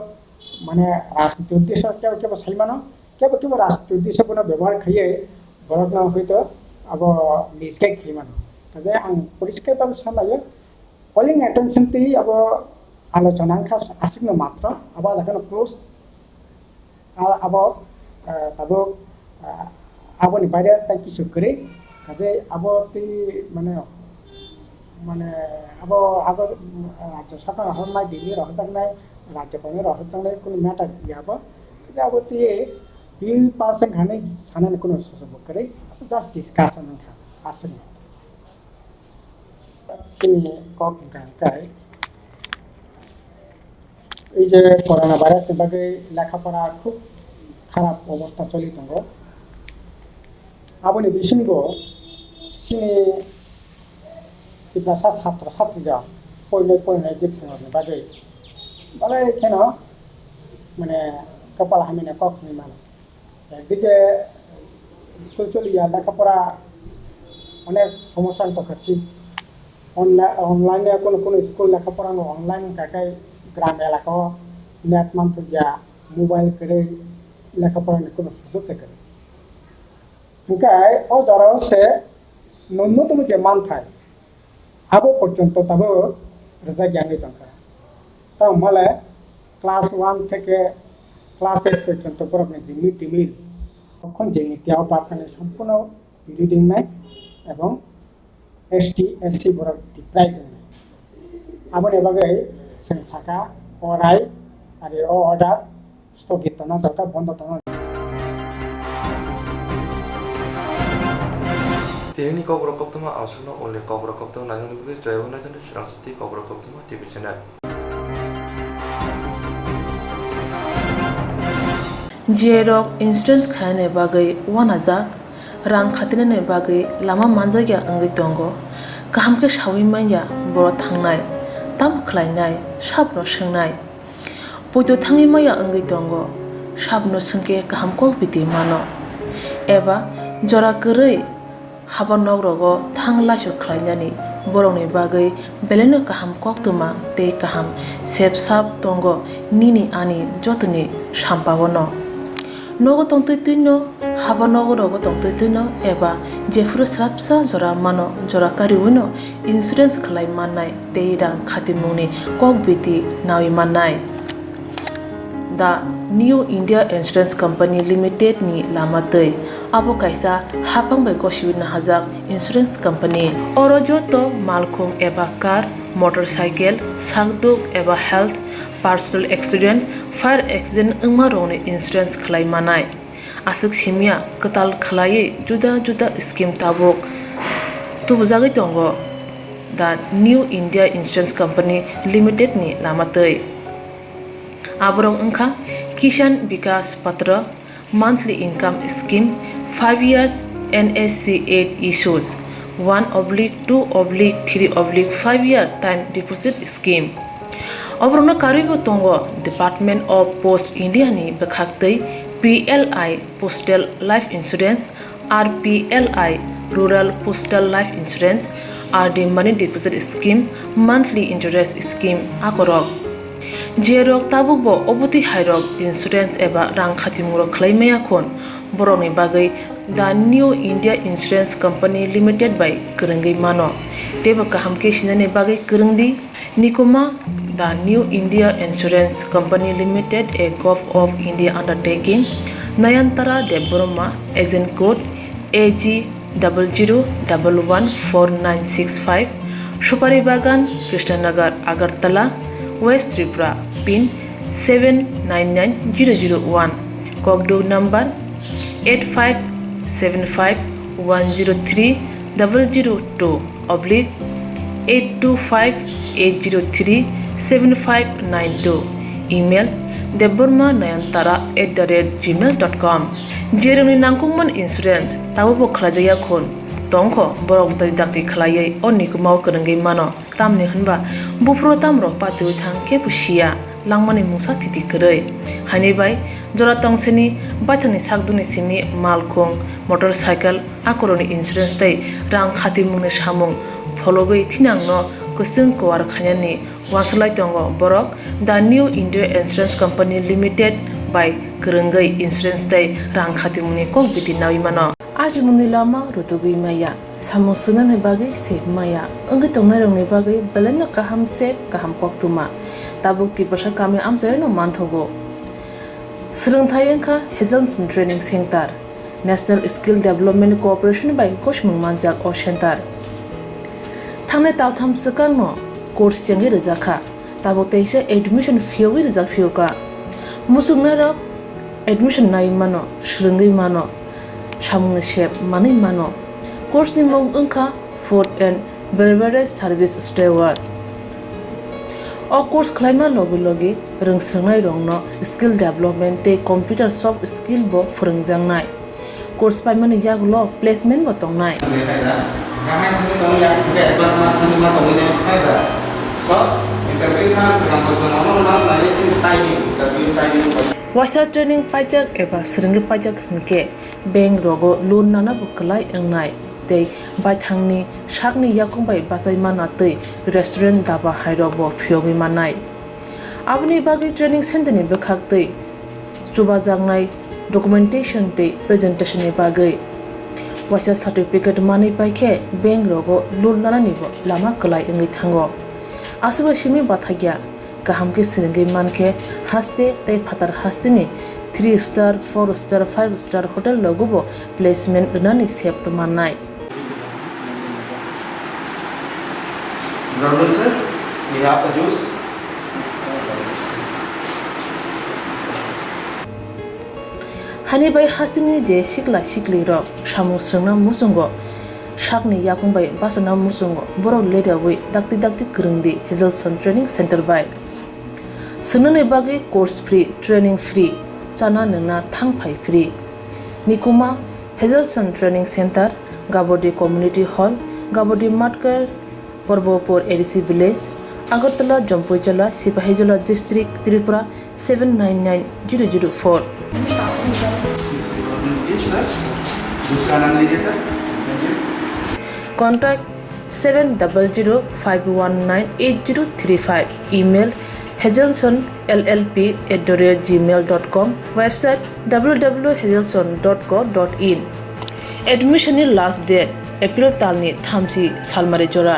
মানে রাজনীতি উদ্দেশ্য কেউ কেউ সাইমানো কেউ কেউ রাজনীতি উদ্দেশ্য কোনো ব্যবহার খাইয়ে বড় না হয়তো আবো নিজকে খাইমানো কাজে আং পরিষ্কারভাবে সামলাयो কলিং অ্যাটেনশন তি আবো আলোচনা আসিনো মাত্র আবো যখন ক্লোজ আবো তাবো আবনি বাইরে তাই কিছু করে কাজে আবো তি মানে মানে আবো আবো রাজ্য সরকার হরনাই দিল্লি রহতাংনাই রাজ্যপালের রহতাংনাই কোনো ম্যাটার ইয়াবো কাজে আবো তি বিল পাসং খানে সানান কোনো সুযোগ করে জাস্ট ডিসকাশন আসেন সিনি কক গানকাই এই যে করোনা ভাইরাসের বাগে লেখাপড়া খুব খারাপ অবস্থা চলি দङ আবনি বিসিঙ্গ সিনি सा ছাত্র ছাত্রীরা পড়লে যেখানে বাগে বলে এখানে মানে কপাল হামিনে কখনই মানে একদিকে স্কুল চলিয়া লেখাপড়া অনেক সমস্যা তখন অনলাইনে কোনো স্কুল লেখাপড়ানো অনলাইন কাকাই গ্রাম এলাকাও নেট মানতে গিয়া মোবাইল করে লেখাপড়ানোর কোনো সুযোগ থাকে ওখানে ও যারা সে ন্যূনতম যে মান থাকে আবো পর্যন্ত তাবো রেজা জ্ঞানী জনকা তাও মালে ক্লাস 1 থেকে ক্লাস 8 পর্যন্ত পড়ানো যে মিড ডে মিল তখন যে নীতিও পাঠনে সম্পূর্ণ রিডিং নাই এবং এসটি এসসি বড় প্রাইভেট নাই আবার এভাবে সাকা অরাই আর ও অর্ডার স্থগিত না দরকার বন্ধ না
Tiene cobro coptoma asuno only cobro coptoma nangan bugi driver nangan srangsti cobro coptoma TV channel.
Jerok instance khane bagai wanajak rang khatine bagai lama manjagya angai tongo kahamke shawi manya boro thangnai tam khlainai sabno swngnai poito thangi maya angai tongo sabno sungke kahamko biti mano eba jora korei haban nogrogo thanglasho khlainani borongni bagai beleno kaham koktuma te kaham sep sap tongo nini ani jotoni sampabono nogo tongtoi tuino haba nogo tongtoi tuino eba jefru srapsa jora mano jora kari uino insurance khlai manai te rang khatimuni kokbiti nawi manai The New India Insurance Company Limited ni lamatei abo kaisa hapang bai kosibina hajak insurance company oro joto malkhung eba car motorcycle sakduk eba health personal accident fire accident ungma rongni insurance khlai manai asuk simia katal khlai juda juda scheme tabok tubujagi tongo The New India Insurance Company Limited ni lamatei aborong ungkha Kishan Vikas Patra monthly income scheme 5 years NSC 8 issues 1/2/3/5 year time deposit scheme obrona karibo tongo Department of Post India ni bekhaktei PLI Postal Life Insurance RPLI Rural Postal Life Insurance RD Money Deposit Scheme monthly interest scheme akorok Jerok tabukbo oboti hairok insurance eba rang khatimuro khlaimaya khon boroni bagai The New India Insurance Company Limited by Kurungi mano teba kahamke sinane bagai kurungdi nikoma The New India Insurance Company Limited a Gulf of India undertaking Nayantara Deborma agent code AG 00114965 Shupari Bagan Krishnanagar Agartala West Tripura pin 799001 Kogdo number 85751002/825-803-7592 email deborma9antara@gmail.com jeroni nangkungman insurance tawo khlajaya khon tongkho borok dai dakti khlaiye onni kumau kanangai mano tamni hanba bufro tamro patu thang ke pusia langmani mungsa thiti korei hani bai jora tongseni baithani sakduni simi malkhung motorcycle akoroni insurance tei rang khati mungni samung phologoi thinangno kusung kwar khanyani waslai tongo borok the new India Insurance Company Limited by Kurungai Insurance tei rang khati mungni kok biti nawi mano ajmuni lama rutugui maya samung sungan bagi sep maya anggi tongnai rongni bagi beleno kaham sep kaham koktuma tabuk ti pasha kami amjai no manthogo Serengthai engkha Hazelson Training Center National Skill Development Corporation by Koshmung Manjak O Center Thangnai taltham sakano course changi rizakha tabo teise admission fee rizak fioka musungna rok admission nai mano shringai mano samung shep mani mano course ni mong engkha food and beverage service steward o course khlaima logi rungsrangnai rongno skill development te computer soft skill bo phurungjangnai course paimani yaglo placement bo tongnai Wasa training pajak eba serengge pajak hingke bank rogo loan nana bukalai engnai tei baithangni sakni yakung bai basai mana tei restaurant daba hairok bo phiogi manai abni bagi training center ni bekhak tei chuba jangnai documentation tei presentation ni bagai wasa certificate mani paikhe bank rogo loan nana ni bo lama kalai engai thango asuba simi bathagya kaham ke serengge manke haste tei phatar hastini 3 star 4 star 5 star hotel logo bo placement unani sep to manai
Brother sir, we have a juice.
Hani bai hasini je sikla sikli rok samu srengna musungo sakni yakung bai basana musungo borok leda wi dakti kurungdi Hazelson Training Center bai sunane bagi course free training free chana nungna thangphai free nikuma Hazelson Training Center Gabodi Community Hall Gabodi Matkar Porbopur ADC Village Agartala Jompoijola Sipahijola District Tripura 799004 Contact 7005198035 email hazelsonllp@gmail.com website www.hazelson.co.in admission last date April talni thamsi salmare jora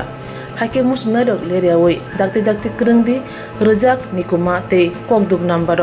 hake musnarok leriawai dakti kurungdi rejak nikuma tei kokduk number